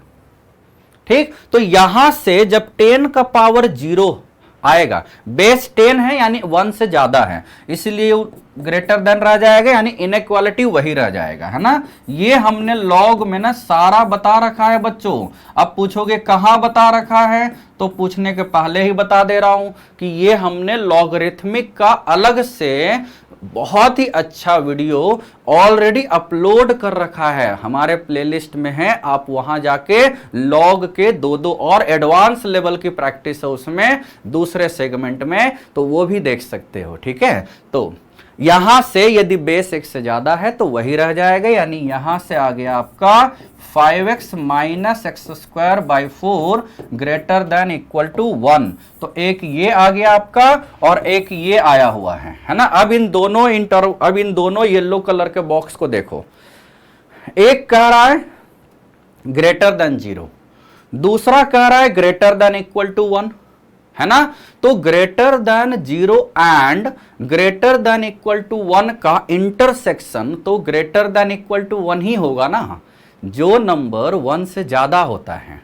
A: ठीक। तो यहां से जब 10 का पावर 0 आएगा, बेस 10 है यानी 1 से ज्यादा है, इसलिए ग्रेटर देन रह जाएगा, यानी इनइक्वालिटी वही रह जाएगा, है ना। ये हमने लॉग में ना सारा बता रखा है बच्चों। अब पूछोगे कहां बता रखा है, तो पूछने के पहले ही बता दे रहा हूं कि ये हमने लॉगरिथमिक का अलग से बहुत ही अच्छा वीडियो ऑलरेडी अपलोड कर रखा है, हमारे प्लेलिस्ट में है, आप वहां जाके लॉग के 2 और एडवांस लेवल की प्रैक्टिस है उसमें दूसरे सेगमेंट में, तो वो भी देख सकते हो, ठीक है। तो यहां से यदि बेस 1 से ज्यादा है तो वही रह जाएगा, यानी यहां से आ गया आपका 5x minus x square by 4 greater than equal to 1, तो एक ये आ गया आपका और एक ये आया हुआ है ना। अब इन दोनों येलो कलर के बॉक्स को देखो, एक कह रहा है ग्रेटर देन 0, दूसरा कह रहा है ग्रेटर देन इक्वल टू 1, है ना। तो greater than 0 and greater than equal to 1 का इंटरसेक्शन तो ग्रेटर देन इक्वल टू 1 ही होगा ना। जो नंबर 1 से ज्यादा होता है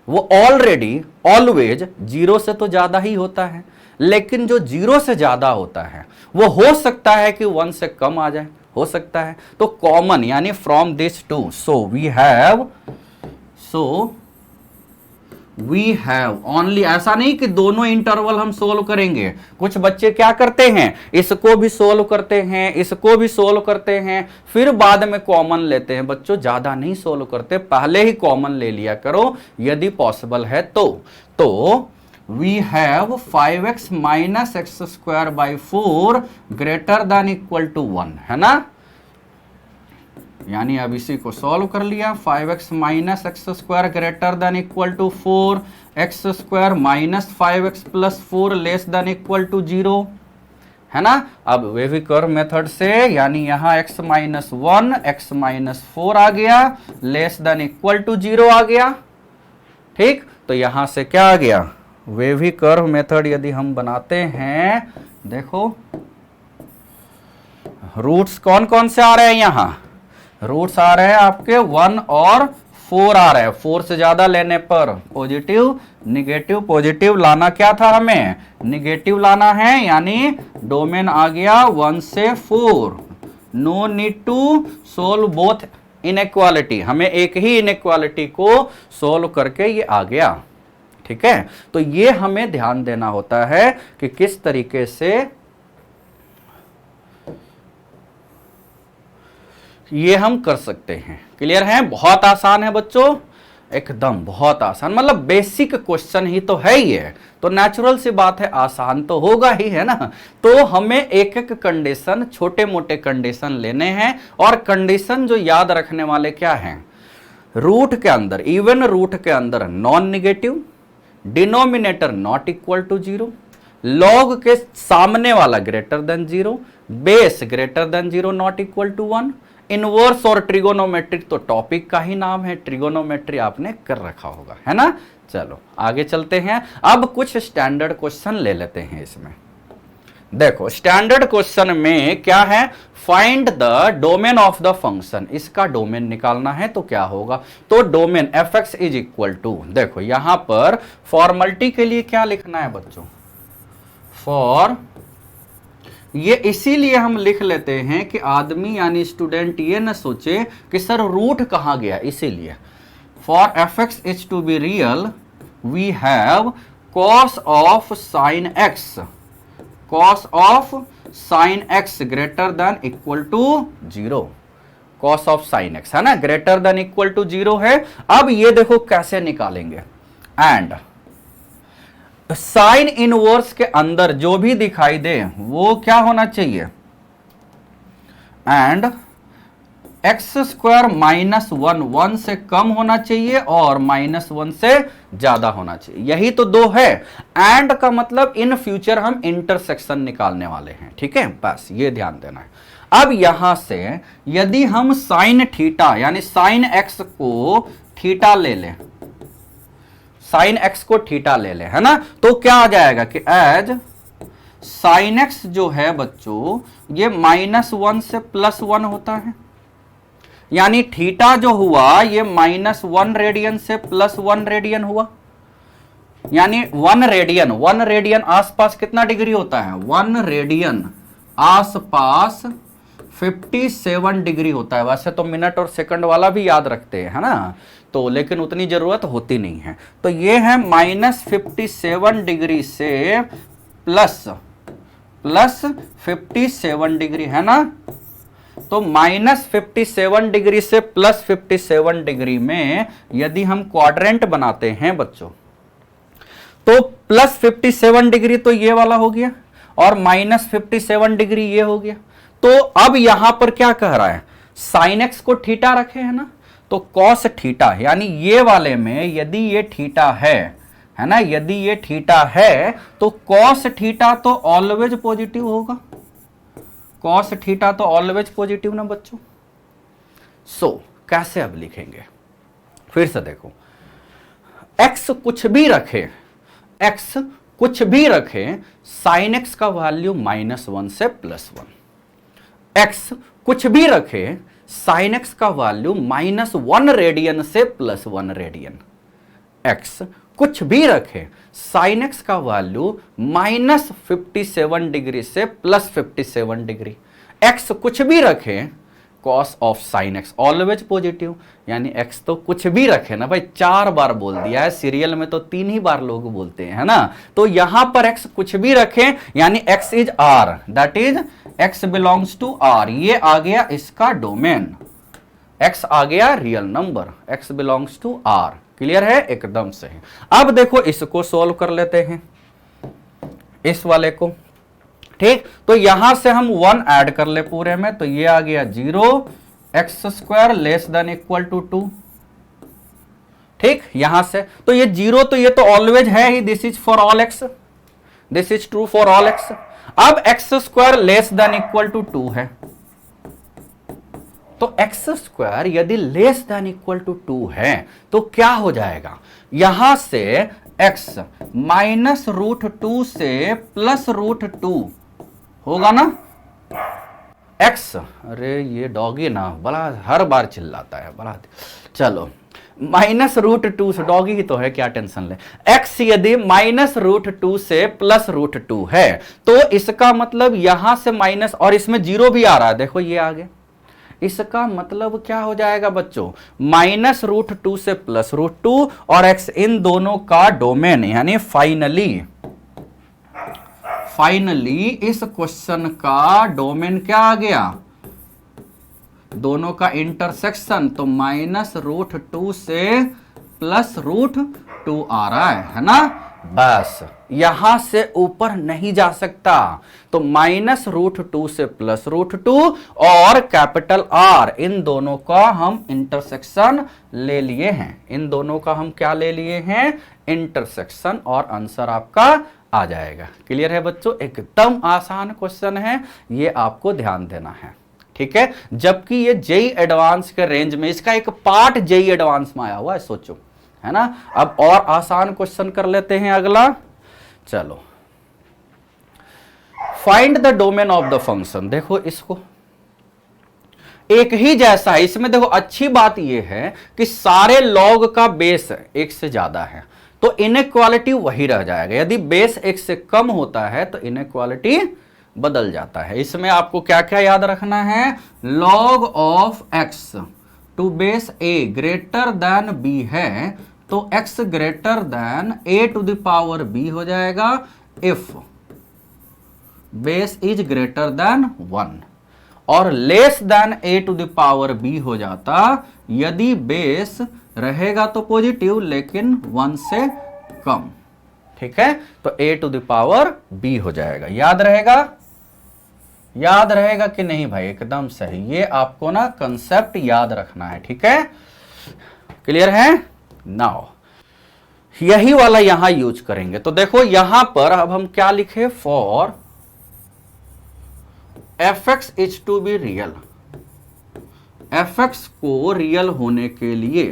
A: वो ऑलरेडी ऑलवेज 0 से तो ज्यादा ही होता है, लेकिन जो 0 से ज्यादा होता है वो हो सकता है कि 1 से कम आ जाए, हो सकता है। तो कॉमन यानी from this two, so so we have only, ऐसा नहीं कि दोनों इंटरवल हम सोल्व करेंगे। कुछ बच्चे क्या करते हैं, इसको भी सोल्व करते हैं, इसको भी सोल्व करते हैं, फिर बाद में कॉमन लेते हैं। बच्चों ज्यादा नहीं सोल्व करते, पहले ही कॉमन ले लिया करो यदि पॉसिबल है तो we have 5x minus x square by 4 greater than equal to 1, है ना। यानी अब इसी को सॉल्व कर लिया, 5x minus x square greater than equal to 4, x square minus 5x plus 4 less than equal to 0, है ना। अब वेवी कर्व मेथड से यानी यहां x माइनस 1 एक्स माइनस 4 आ गया, लेस देन इक्वल टू 0 आ गया। ठीक, तो यहां से क्या आ गया, वेवी कर्व मेथड यदि हम बनाते हैं, देखो रूट्स कौन कौन से आ रहे हैं, यहां रूट्स आ रहे हैं आपके 1 और 4 आ रहे हैं। 4 से ज्यादा लेने पर पॉजिटिव निगेटिव, पॉजिटिव लाना क्या था हमें, निगेटिव लाना है, यानी डोमेन आ गया 1 से 4। No need to solve both inequality, हमें एक ही इनइक्वालिटी को सोल्व करके ये आ गया। ठीक है, तो ये हमें ध्यान देना होता है कि किस तरीके से ये हम कर सकते हैं। क्लियर है, बहुत आसान है बच्चों, एकदम बहुत आसान, मतलब बेसिक क्वेश्चन ही तो है ये, तो नेचुरल सी बात है आसान तो होगा ही, है ना। तो हमें एक एक कंडीशन, छोटे मोटे कंडीशन लेने हैं, और कंडीशन जो याद रखने वाले क्या हैं, रूट के अंदर, इवन रूट के अंदर non negative, denominator not equal to 0, log के सामने वाला greater than 0, base greater than 0 not equal to 1, inverse और ट्रिगोनोमेट्रिक तो टॉपिक का ही नाम है, ट्रिगोनोमेट्री आपने कर रखा होगा, है ना। चलो आगे चलते हैं, अब कुछ स्टैंडर्ड क्वेश्चन ले लेते हैं इसमें। देखो स्टैंडर्ड क्वेश्चन में क्या है, find the domain of the function, इसका डोमेन निकालना है तो क्या होगा, तो domain fx is equal to, देखो यहां पर फॉर्मेलिटी के लिए क्या लिखना है बच्चों, फॉर, ये इसीलिए हम लिख लेते हैं कि आदमी यानी स्टूडेंट ये न सोचे कि सर रूट कहां गया, इसीलिए for fx is to be real we have cos of sine x, cos of sine x greater than equal to 0, cos of sine x, है ना, ग्रेटर देन इक्वल टू 0 है। अब ये देखो कैसे निकालेंगे, एंड साइन इनवर्स के अंदर जो भी दिखाई दे वो क्या होना चाहिए, एंड एक्स स्क्वायर माइनस 1 1 से कम होना चाहिए और माइनस 1 से ज्यादा होना चाहिए, यही तो दो है। एंड का मतलब इन फ्यूचर हम इंटरसेक्शन निकालने वाले हैं, ठीक है, बस ये ध्यान देना है। अब यहां से यदि हम साइन थीटा यानी साइन एक्स को थीटा ले लें, साइन एक्स को थीटा ले ले, है ना, तो क्या आ जाएगा कि एज साइन एक्स जो है बच्चों ये -1 से +1 होता है, यानी थीटा जो हुआ ये -1 रेडियन से +1 रेडियन हुआ, यानी 1 रेडियन आसपास कितना डिग्री होता है, 1 रेडियन आसपास 57 डिग्री होता है। वैसे तो मिनट और सेकंड वाला भी याद रखते हैं, है ना, तो लेकिन उतनी जरूरत होती नहीं है। तो ये है -57 डिग्री से प्लस 57 डिग्री, है ना। तो -57 डिग्री से +57 डिग्री में यदि हम क्वाड्रेंट बनाते हैं बच्चों, तो +57 डिग्री तो ये वाला हो गया और -57 डिग्री ये हो गया। तो अब यहां पर क्या कह रहा है, साइन एक्स को थीटा रखे, है ना, तो कॉस थीटा यानी ये वाले में यदि ये थीटा है ना, यदि ये थीटा है तो कॉस थीटा तो ऑलवेज पॉजिटिव होगा, कॉस थीटा तो ऑलवेज पॉजिटिव ना बच्चों। सो कैसे अब लिखेंगे, फिर से देखो, एक्स कुछ भी रखे, एक्स कुछ भी रखे, साइन एक्स का वैल्यू -1 से +1, एक्स कुछ भी रखे, साइन एक्स का वैल्यू -1 रेडियन से +1 रेडियन, एक्स कुछ भी रखे, साइन एक्स का वैल्यू -57 डिग्री से +57 डिग्री, एक्स कुछ भी रखे, cos of sine x, always positive, यानी एक्स तो कुछ भी रखे ना भाई, 4 बार बोल दिया है, सीरियल में तो 3 ही बार लोग बोलते हैं, है ना। तो यहां पर एक्स कुछ भी रखें, यानी x is R, that is x belongs to R, ये आ गया इसका डोमेन, एक्स आ गया real number, x belongs to R. Clear है, एकदम सही। अब देखो इसको सोल्व कर लेते हैं, इस वाले को, ठीक। तो यहां से हम 1 ऐड कर ले पूरे में, तो ये आ गया 0, x square less than equal to 2, ठीक। यहां से तो ये 0, तो ये तो ऑलवेज है ही, this is for all x, this is true for all x. अब x square less than equal to 2 है, तो एक्स स्क्वायर यदि लेस देन इक्वल टू 2 है तो क्या हो जाएगा, यहां से एक्स माइनस रूट 2 से प्लस रूट 2 होगा ना। एक्स, अरे ये डॉगी ना बड़ा हर बार चिल्लाता है बड़ा, चलो माइनस रूट 2 से, डॉगी ही तो है क्या टेंशन ले। एक्स यदि माइनस रूट 2 से प्लस रूट 2 है तो इसका मतलब यहां से माइनस, और इसमें 0 भी आ रहा है, देखो ये आगे, इसका मतलब क्या हो जाएगा बच्चों, माइनस रूट 2 से प्लस रूट 2, और एक्स इन दोनों का डोमेन, यानी फाइनली इस क्वेश्चन का डोमेन क्या आ गया, दोनों का इंटरसेक्शन, तो माइनस रूट 2 से प्लस रूट 2 आ रहा है ना। बस यहां से ऊपर नहीं जा सकता, तो माइनस रूट 2 से प्लस रूट 2 और कैपिटल आर, इन दोनों का हम इंटरसेक्शन ले लिए हैं, इन दोनों का हम क्या ले लिए हैं, इंटरसेक्शन, और आंसर आपका आ जाएगा। क्लियर है बच्चों, एकदम आसान क्वेश्चन है, ये आपको ध्यान देना है, ठीक है। जबकि ये जेई एडवांस के रेंज में, इसका एक पार्ट जेई एडवांस में आया हुआ है, सोचो, है ना। अब और आसान क्वेश्चन कर लेते हैं अगला, चलो, find the domain of the function. देखो इसको एक ही जैसा है, इसमें देखो अच्छी बात यह है कि सारे लॉग का बेस 1 से ज्यादा है, तो इनइक्वालिटी वही रह जाएगा। यदि बेस 1 से कम होता है तो इनइक्वालिटी बदल जाता है। इसमें आपको क्या क्या याद रखना है, log of x to base a greater than b है, तो x greater than a to the power b हो जाएगा if base is greater than 1, और less than a to the power b हो जाता यदि बेस रहेगा तो पॉजिटिव लेकिन 1 से कम, ठीक है। तो a to the power b हो जाएगा, याद रहेगा, याद रहेगा कि नहीं भाई, एकदम सही, ये आपको ना कंसेप्ट याद रखना है, ठीक है। क्लियर है। नाउ यही वाला यहां यूज करेंगे, तो देखो यहां पर अब हम क्या लिखे, for f x is to be real, f x को रियल होने के लिए,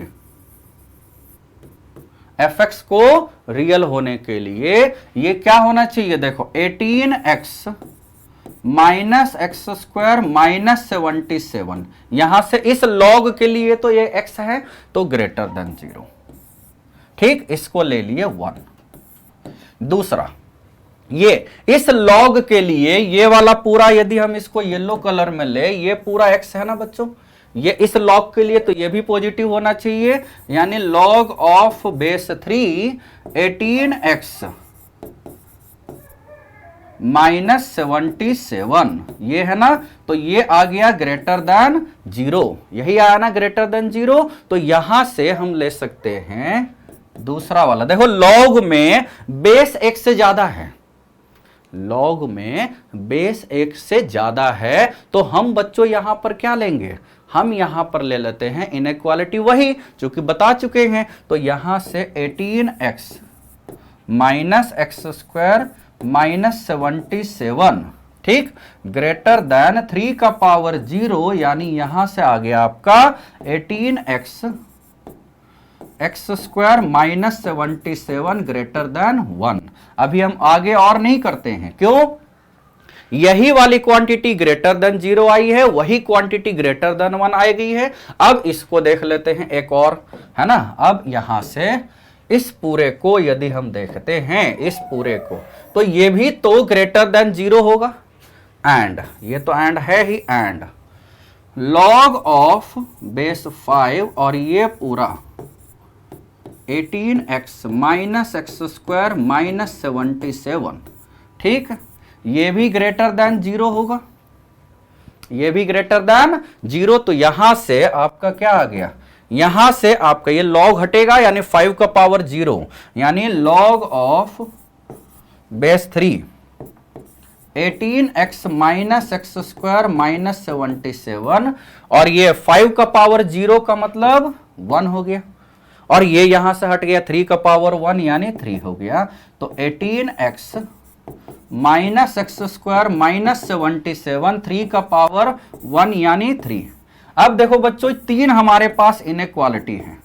A: एफ एक्स को रियल होने के लिए ये क्या होना चाहिए, देखो 18x minus x square minus 77, यहां से इस लॉग के लिए तो ये x है तो ग्रेटर देन 0, ठीक, इसको ले लिए 1। दूसरा ये इस लॉग के लिए ये वाला पूरा, यदि हम इसको येलो कलर में ले, ये पूरा x है ना बच्चों, ये इस लॉग के लिए तो ये भी पॉजिटिव होना चाहिए, यानी log of base 3 18x minus 77, ये है ना, तो ये आ गया ग्रेटर देन 0, यही आया ना ग्रेटर देन 0, तो यहां से हम ले सकते हैं दूसरा वाला। देखो लॉग में बेस 1 से ज्यादा है, लॉग में बेस 1 से ज्यादा है, तो हम बच्चों यहां पर क्या लेंगे, हम यहां पर ले लेते हैं इनइक्वालिटी वही जो कि बता चुके हैं, तो यहां से 18x minus x square minus 77, ठीक, ग्रेटर देन 3 का पावर 0, यानी यहां से आ गया आपका 18x x square minus 77 greater than 1। अभी हम आगे और नहीं करते हैं, क्यों, यही वाली क्वांटिटी ग्रेटर देन 0 आई है, वही क्वांटिटी ग्रेटर देन 1 आई गई है। अब इसको देख लेते हैं एक और, है ना। अब यहां से इस पूरे को यदि हम देखते हैं, इस पूरे को, तो ये भी तो ग्रेटर देन 0 होगा, एंड ये तो एंड है ही, एंड log ऑफ बेस 5 और ये पूरा 18x minus x square minus 77, ठीक। ये भी ग्रेटर देन 0 होगा, ये भी ग्रेटर देन 0। तो यहां से आपका क्या आ गया, यहां से आपका ये log हटेगा यानी 5 का पावर 0, यानी log of base 3 18x minus x square minus 77, और ये 5 का पावर 0 का मतलब 1 हो गया, और ये यहां से हट गया 3 का पावर 1 यानी 3 हो गया। तो 18x minus x square minus 77, 3 का पावर 1 यानी 3। अब देखो बच्चों, 3 हमारे पास इनइक्वालिटी है,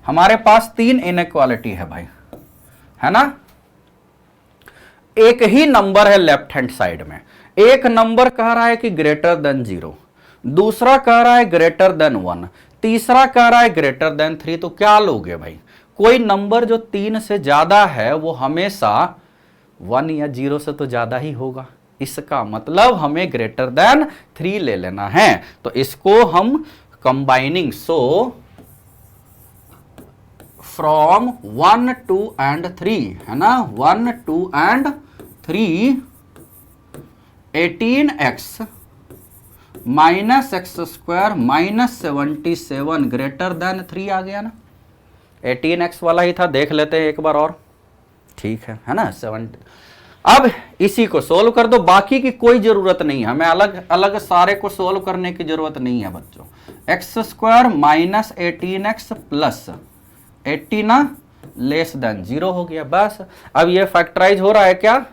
A: हमारे पास 3 इनइक्वालिटी है भाई, है ना। एक ही नंबर है लेफ्ट हैंड साइड में, एक नंबर कह रहा है कि ग्रेटर देन 0, दूसरा कह रहा है ग्रेटर देन 1, तीसरा कह रहा है ग्रेटर देन 3। तो क्या लोगे भाई, कोई नंबर जो 3 से ज्यादा है वो हमेशा 1 या 0 से तो ज्यादा ही होगा, इसका मतलब हमें ग्रेटर देन 3 ले लेना है। तो इसको हम कंबाइनिंग, सो फ्रॉम 1 2 एंड 3, है ना, 1 2 and 3 18x minus x square minus 77 greater than 3 आ गया ना, 18x वाला ही था, देख लेते हैं एक बार और, ठीक है ना 70। अब इसी को सोल्व कर दो, बाकी की कोई जरूरत नहीं है, हमें अलग अलग सारे को सोल्व करने की जरूरत नहीं है बच्चों। X square minus 18x plus 80 ना लेस देन 0 हो गया, बस। अब ये फैक्टराइज हो रहा है क्या,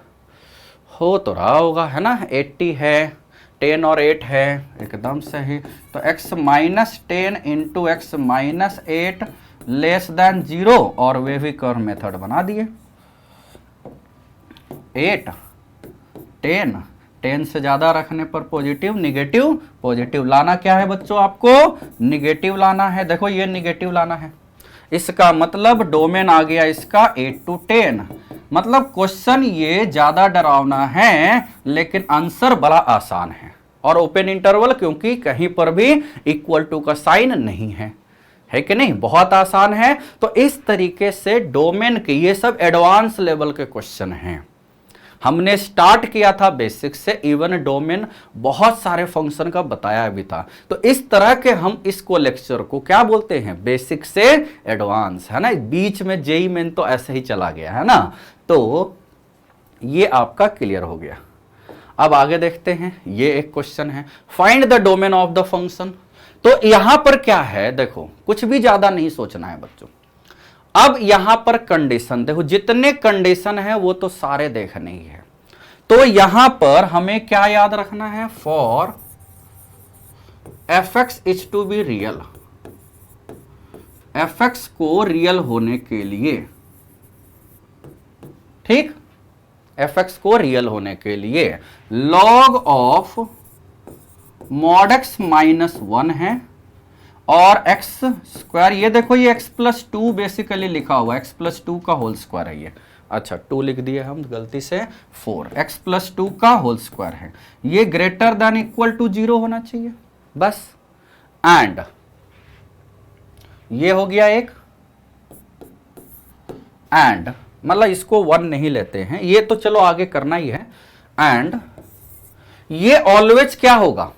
A: हो तो रहा होगा, है ना, 80 है, 10 और 8 है, एकदम सही। तो x minus 10 into x minus 8 less than 0, और वे भी कर्व मेथड बना दिए। 8 10 10 से ज्यादा रखने पर पॉजिटिव, निगेटिव, पॉजिटिव लाना क्या है बच्चों, आपको निगेटिव लाना है। देखो ये निगेटिव लाना है, इसका मतलब डोमेन आ गया इसका 8 to 10। मतलब क्वेश्चन ये ज्यादा डरावना है लेकिन आंसर बड़ा आसान है, और ओपन इंटरवल क्योंकि कहीं पर भी इक्वल टू का साइन नहीं है कि नहीं, बहुत आसान है। तो इस तरीके से डोमेन के ये सब एडवांस लेवल के क्वेश्चन हैं। हमने स्टार्ट किया था बेसिक से, इवन डोमेन बहुत सारे फंक्शन का बताया भी था। तो इस तरह के हम इसको लेक्चर को क्या बोलते हैं, बेसिक से एडवांस, है ना। बीच में जेई मेन तो ऐसे ही चला गया, है ना। तो ये आपका क्लियर हो गया। अब आगे देखते हैं, ये एक क्वेश्चन है, find the domain of the function. तो यहां पर क्या है, देखो कुछ भी ज्यादा नहीं सोचना है बच्चों। अब यहां पर कंडीशन देखो, जितने कंडीशन है वो तो सारे देखने ही है। तो यहां पर हमें क्या याद रखना है, for fx is to be real, fx को रियल होने के लिए, ठीक, fx को रियल होने के लिए log of mod x minus 1 है, और एक्स स्क्वायर, ये देखो ये x प्लस 2 बेसिकली लिखा हुआ है, x प्लस 2 का होल स्क्वायर है ये, अच्छा 2 लिख दिए हम गलती से, 4 x प्लस 2 का होल स्क्वायर है, ये ग्रेटर देन इक्वल टू 0 होना चाहिए बस। एंड ये हो गया एक, एंड मतलब इसको 1 नहीं लेते हैं, ये तो चलो आगे करना ही है। एंड ये ऑलवेज क्या होगा,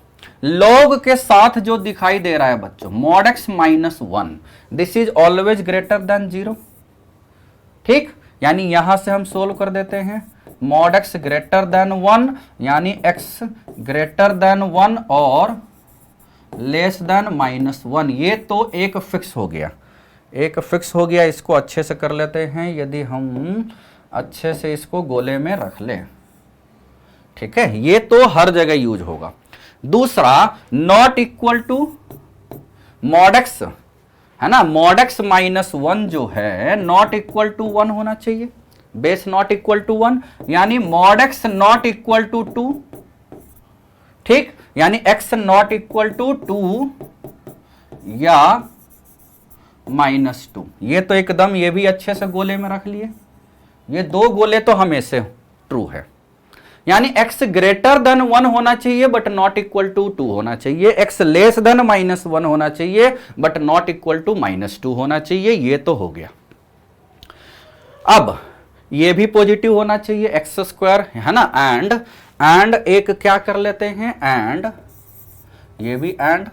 A: लॉग के साथ जो दिखाई दे रहा है बच्चों, mod x minus 1, this is always greater than 0, ठीक। यानी यहां से हम सोल्व कर देते हैं, mod x ग्रेटर देन 1 यानी x ग्रेटर देन 1 और लेस देन माइनस 1, ये तो एक फिक्स हो गया, एक फिक्स हो गया। इसको अच्छे से कर लेते हैं, यदि हम अच्छे से इसको गोले में रख लें, ठीक है, ये तो हर जगह यूज होगा। दूसरा not equal to mod x, है ना, mod x माइनस 1 जो है नॉट इक्वल टू 1 होना चाहिए, बेस नॉट इक्वल टू 1, यानी mod x not equal to 2, ठीक, यानी x नॉट इक्वल टू 2 या माइनस 2। ये तो एकदम, ये भी अच्छे से गोले में रख लिए, ये दो गोले तो हमेशा ट्रू है। यानी x ग्रेटर देन 1 होना चाहिए बट नॉट इक्वल टू 2 होना चाहिए, x लेस देन -1 होना चाहिए बट नॉट इक्वल टू -2 होना चाहिए। ये तो हो गया। अब ये भी पॉजिटिव होना चाहिए एक्स स्क्वायर, है ना। एंड एक क्या कर लेते हैं, एंड ये भी, एंड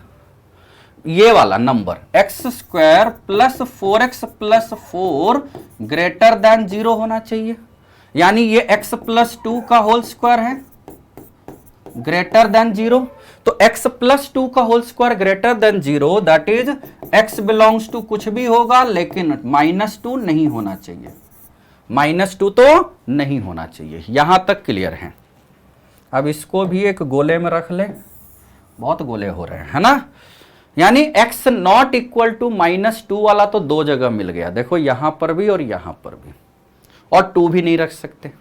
A: ये वाला number x square plus 4x plus 4 greater than 0 होना चाहिए। यानी ये x प्लस 2 का होल स्क्वायर है ग्रेटर देन 0। तो x प्लस 2 का whole square greater than 0, that is x belongs to कुछ भी होगा लेकिन -2 नहीं होना चाहिए, -2 तो नहीं होना चाहिए। यहां तक क्लियर है। अब इसको भी एक गोले में रख ले, बहुत गोले हो रहे हैं, है ना। यानी x नॉट इक्वल टू -2 वाला तो दो जगह मिल गया, देखो यहां पर भी और यहां पर भी, और 2 भी नहीं रख सकते।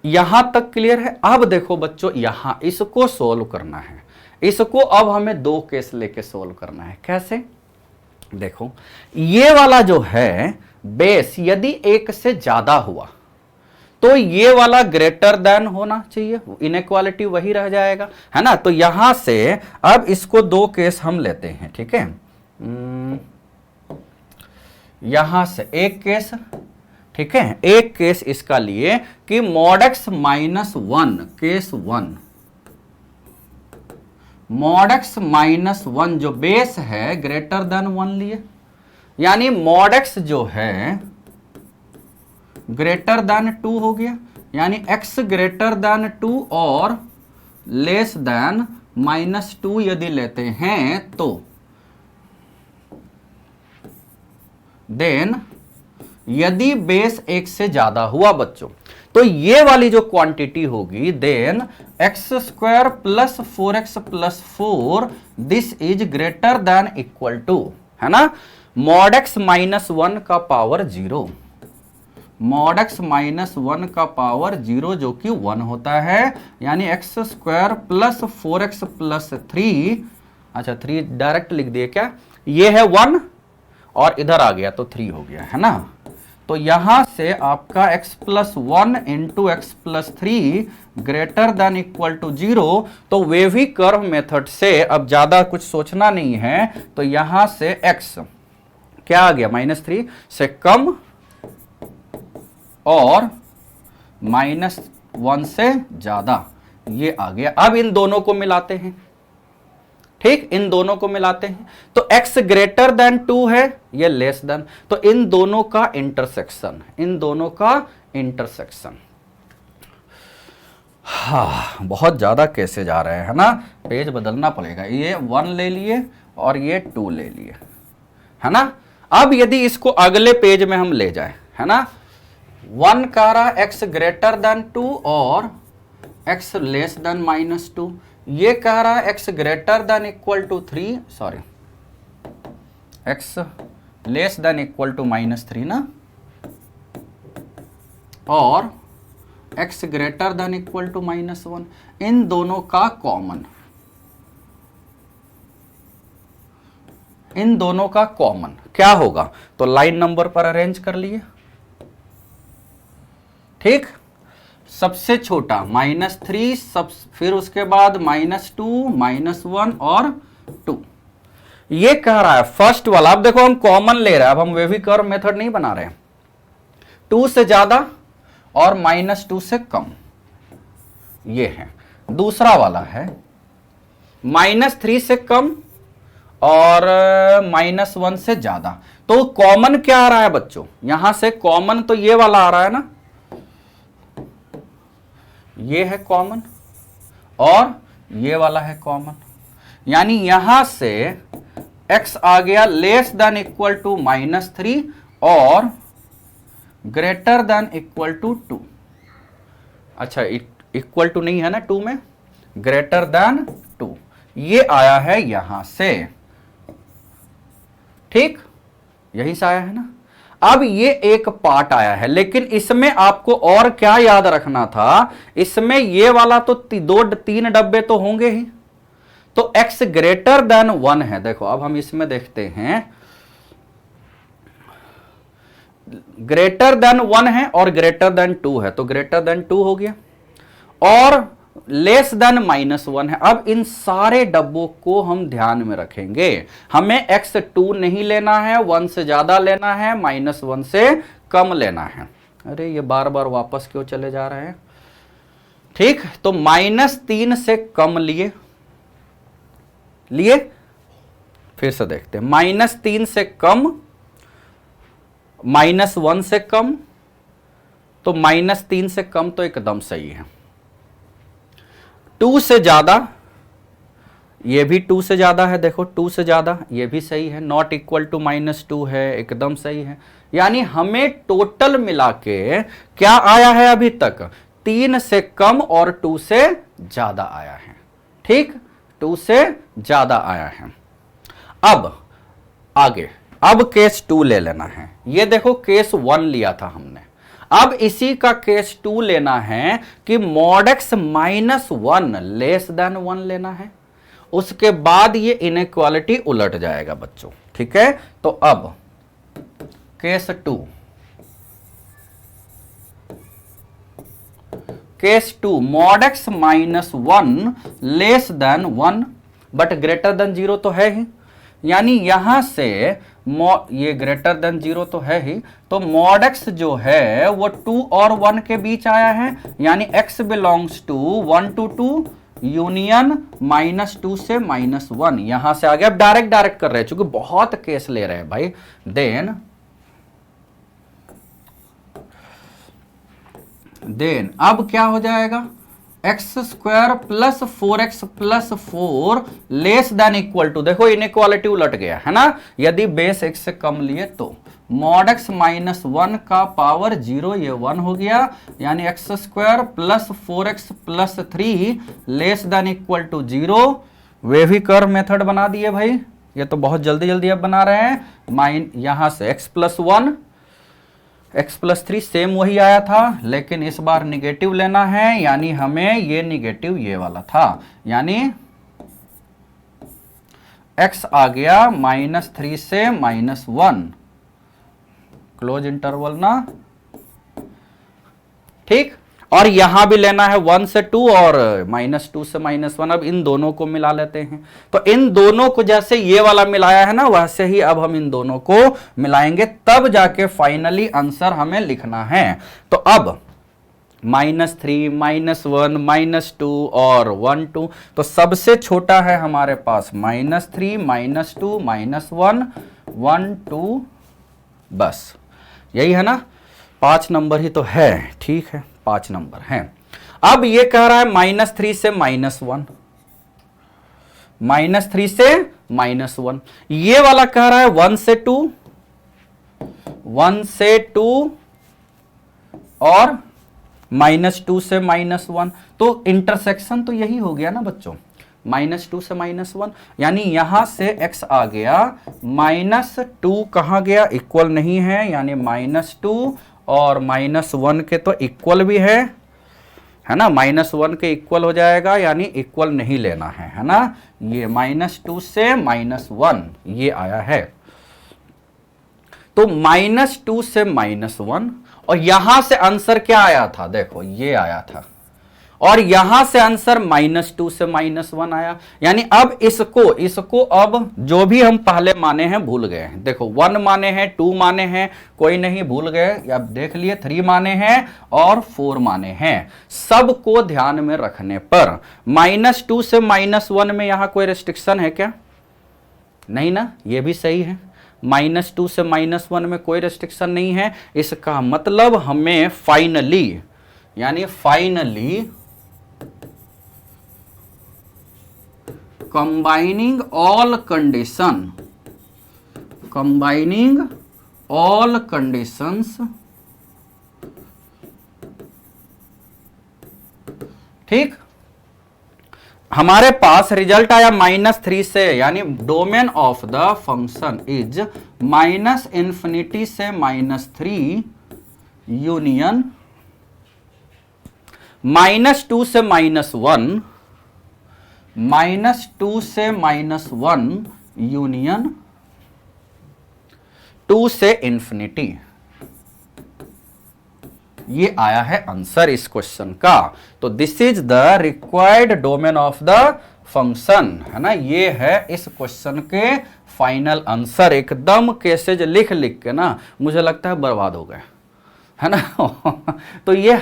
A: यहां तक क्लियर है। अब देखो बच्चों, यहां इसको सोल्व करना है, इसको अब हमें दो केस लेके सोल्व करना है। कैसे, देखो ये वाला जो है बेस यदि 1 से ज्यादा हुआ तो ये वाला ग्रेटर देन होना चाहिए, इनइक्वालिटी वही रह जाएगा, है ना। तो यहां से अब इसको दो केस हम लेते हैं, ठीक है। यहां से एक केस, ठीक है, एक केस इसका लिए कि mod x -1 case 1, mod x -1 जो बेस है ग्रेटर देन 1 लिए, यानी मॉड x जो है ग्रेटर देन 2 हो गया। यानी x ग्रेटर देन 2 और लेस देन -2 यदि लेते हैं तो देन यदि बेस 1 से ज्यादा हुआ बच्चों तो ये वाली जो क्वांटिटी होगी then x square plus 4x plus 4 this is greater than equal to, है ना, मॉड x -1 का पावर 0, मॉड x -1 का पावर 0 जो कि 1 होता है। यानी x square plus 4x plus 3, अच्छा 3 डायरेक्ट लिख दिए क्या, ये है 1 और इधर आ गया तो 3 हो गया, है ना। तो यहां से आपका x plus 1 into x plus 3 greater than equal to 0। तो वेवी कर्व मेथड से अब ज्यादा कुछ सोचना नहीं है, तो यहां से x क्या आ गया, -3 से कम और -1 से ज्यादा, ये आ गया। अब इन दोनों को मिलाते हैं, ठीक, इन दोनों को मिलाते हैं तो x ग्रेटर देन 2 है, ये लेस देन, तो इन दोनों का इंटरसेक्शन, इन दोनों का इंटरसेक्शन। हाँ, बहुत ज्यादा कैसे जा रहे हैं, है ना, पेज बदलना पड़ेगा। ये 1 ले लिए और ये 2 ले लिए, है ना। अब यदि इसको अगले पेज में हम ले जाए, है ना, 1 कह रहा x ग्रेटर देन 2 और x लेस देन -2, ये कह रहा है x greater than equal to 3, sorry x less than equal to -3 ना, और x greater than equal to -1, इन दोनों का कॉमन, इन दोनों का कॉमन क्या होगा, तो लाइन नंबर पर अरेंज कर लिए, ठीक। सबसे छोटा -3, सब फिर उसके बाद -2 -1 और 2, ये कह रहा है फर्स्ट वाला। अब देखो हम कॉमन ले रहे हैं, अब हम वेवी कर्व मेथड नहीं बना रहे हैं, 2 से ज्यादा और -2 से कम, ये है। दूसरा वाला है -3 से कम और -1 से ज्यादा। तो कॉमन क्या आ रहा है बच्चों, यहां से कॉमन तो ये वाला आ रहा है ना, ये है कॉमन और ये वाला है कॉमन। यानी यहां से x आ गया लेस देन इक्वल टू -3 और ग्रेटर देन इक्वल टू 2, अच्छा इक्वल टू नहीं है ना 2 में, ग्रेटर देन 2, ये आया है यहां से, ठीक, यहीं से आया है ना। अब ये एक पार्ट आया है, लेकिन इसमें आपको और क्या याद रखना था, इसमें ये वाला तो 2-3 डब्बे तो होंगे ही, तो x ग्रेटर देन 1 है। देखो अब हम इसमें देखते हैं, ग्रेटर देन 1 है और ग्रेटर देन 2 है, तो ग्रेटर देन 2 हो गया, और लेस देन -1 है। अब इन सारे डब्बों को हम ध्यान में रखेंगे, हमें x2 नहीं लेना है, 1 से ज्यादा लेना है, -1 से कम लेना है। अरे ये बार बार वापस क्यों चले जा रहे हैं? ठीक, तो -3 से कम लिए, फिर से देखते हैं, -3 से कम, -1 से कम, तो -3 से कम तो एकदम सही है। 2 से ज्यादा, ये भी 2 से ज्यादा है, देखो 2 से ज्यादा, ये भी सही है, नॉट इक्वल टू -2 है, एकदम सही है। यानी हमें टोटल मिला के क्या आया है अभी तक? 3 से कम और 2 से ज्यादा आया है। ठीक, 2 से ज्यादा आया है। अब आगे, अब केस 2 ले लेना है। ये देखो केस 1 लिया था हमने, अब इसी का केस 2 लेना है कि mod x -1 लेस देन 1 लेना है। उसके बाद ये इनइक्वालिटी उलट जाएगा बच्चों। ठीक है, तो अब case 2, mod x -1 less than 1 but greater than 0 तो है ही, यानी यहां से ये ग्रेटर देन 0 तो है ही, तो mod x जो है वो 2 और 1 के बीच आया है, यानी x belongs to 1 to 2 union -2 से -1, यहां से आ गया। अब डायरेक्ट कर रहे हैं चूंकि बहुत केस ले रहे हैं भाई। देन अब क्या हो जाएगा? x² plus 4x plus 4 less than equal to, देखो इनइक्वालिटी उलट गया है ना, यदि बेस x से कम लिए तो mod x -1 का पावर 0, ये 1 हो गया, यानी x² plus 4x plus 3 less than equal to 0। वे भी कर्व मेथड बना दिए भाई, ये तो बहुत जल्दी जल्दी अब बना रहे हैं। यहां से x plus 1, x plus 3 same वही आया था, लेकिन इस बार निगेटिव लेना है, यानी हमें ये निगेटिव ये वाला था, यानी x आ गया -3 से -1, क्लोज इंटरवल ना। ठीक, और यहां भी लेना है 1 से 2 और -2 से -1। अब इन दोनों को मिला लेते हैं, तो इन दोनों को जैसे ये वाला मिलाया है ना, वैसे ही अब हम इन दोनों को मिलाएंगे, तब जाके फाइनली आंसर हमें लिखना है। तो अब -3, -1, -2 और 1 2, तो सबसे छोटा है हमारे पास -3, -2, -1, 1 2, बस यही है ना, 5 नंबर ही तो है। ठीक है, 5 नंबर है। अब ये कह रहा है -3 से -1, -3 से -1, ये वाला कह रहा है 1 से 2, 1 से 2 और -2 से -1, तो इंटरसेक्शन तो यही हो गया ना बच्चों, -2 से -1, यानी यहां से x आ गया, -2 कहां गया, इक्वल नहीं है, यानी -2 और -1 के तो इक्वल भी है ना, -1 के इक्वल हो जाएगा, यानी इक्वल नहीं लेना है ना। ये -2 से -1 ये आया है, तो -2 से -1, और यहां से आंसर क्या आया था, देखो ये आया था, और यहां से आंसर -2 से -1 आया, यानी अब इसको अब जो भी हम पहले माने हैं भूल गए हैं। देखो 1 माने हैं, 2 माने हैं, कोई नहीं भूल गए, अब देख लिए 3 माने हैं और 4 माने हैं। सबको ध्यान में रखने पर -2 से -1 में यहां कोई रेस्ट्रिक्शन है क्या? नहीं ना, ये भी सही है। -2 से -1 में कोई रेस्ट्रिक्शन नहीं है, इसका मतलब हमें फाइनली combining all conditions, ठीक, हमारे पास रिजल्ट आया -3 से, यानी domain of the function is -∞ से -3 यूनियन -2 से -1, -2 से -1 यूनियन 2 से ∞। ये आया है आंसर इस क्वेश्चन का। तो this is the required domain of the function, है ना, ये है इस क्वेश्चन के फाइनल आंसर। एकदम कैसेज लिख लिख के ना मुझे लगता है बर्बाद हो गए, है ना। तो ये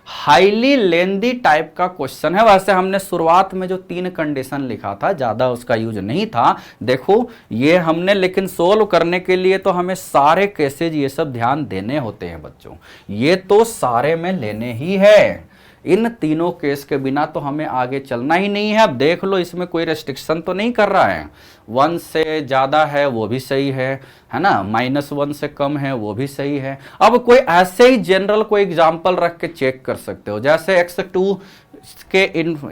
A: हाईली लेंदी टाइप का क्वेश्चन है। वैसे हमने शुरुआत में जो 3 कंडीशन लिखा था ज्यादा उसका यूज नहीं था, देखो ये हमने, लेकिन सोल्व करने के लिए तो हमें सारे केसेज ये सब ध्यान देने होते हैं बच्चों, ये तो सारे में लेने ही है। इन तीनों केस के बिना तो हमें आगे चलना ही नहीं है। अब देख लो इसमें कोई रेस्ट्रिक्शन तो नहीं कर रहा है, 1 से ज्यादा है वो भी सही है ना, -1 से कम है वो भी सही है। अब कोई ऐसे ही जनरल कोई एग्जांपल रख के चेक कर सकते हो, जैसे x2 के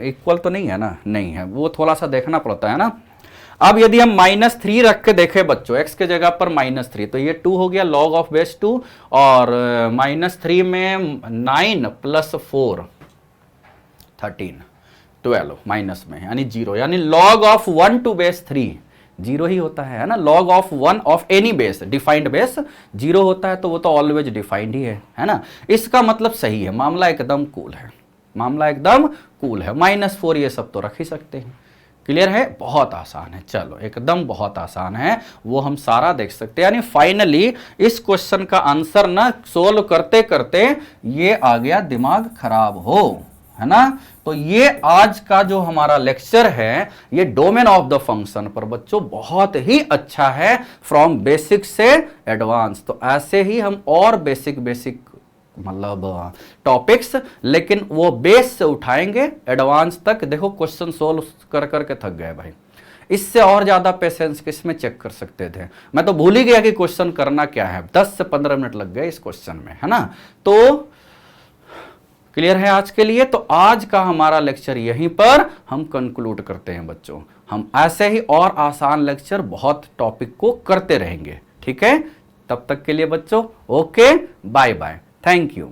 A: इक्वल तो नहीं है ना, नहीं है, वो थोड़ा सा देखना पड़ता है ना। अब यदि हम -3 रख के देखें बच्चों, x के जगह पर -3, तो ये 2 हो गया log ऑफ बेस 2, और -3 में 9 + 4 13 12 माइनस में यानी 0, यानी log ऑफ 1 to base 3 0 ही होता है ना। log of 1 of any base, defined base 0 होता है, तो वो तो ऑलवेज डिफाइंड ही है ना। इसका मतलब सही है, मामला एकदम कूल है, मामला एकदम कूल है। -4 ये सब तो रख ही सकते हैं। क्लियर है, बहुत आसान है, चलो एकदम बहुत आसान है, वो हम सारा देख सकते हैं। यानी फाइनली इस क्वेश्चन का आंसर ना सोल्व करते करते ये आ गया दिमाग खराब हो, है ना। तो ये आज का जो हमारा लेक्चर है ये डोमेन ऑफ द फंक्शन पर बच्चों बहुत ही अच्छा है, फ्रॉम बेसिक से एडवांस। तो ऐसे ही हम और बेसिक मतलब टॉपिक्स, लेकिन वो बेस से उठाएंगे एडवांस तक। देखो क्वेश्चन सोल्व कर करके थक गए भाई, इससे और ज्यादा पेशेंस किसमें चेक कर सकते थे। मैं तो भूल ही गया कि क्वेश्चन करना क्या है, 10 से 15 मिनट लग गए इस क्वेश्चन में, है ना। तो क्लियर है आज के लिए। तो आज का हमारा लेक्चर यहीं पर हम कंक्लूड करते हैं बच्चों। हम ऐसे ही और आसान लेक्चर बहुत टॉपिक को करते रहेंगे, ठीक है। तब तक के लिए बच्चों okay, bye bye, thank you.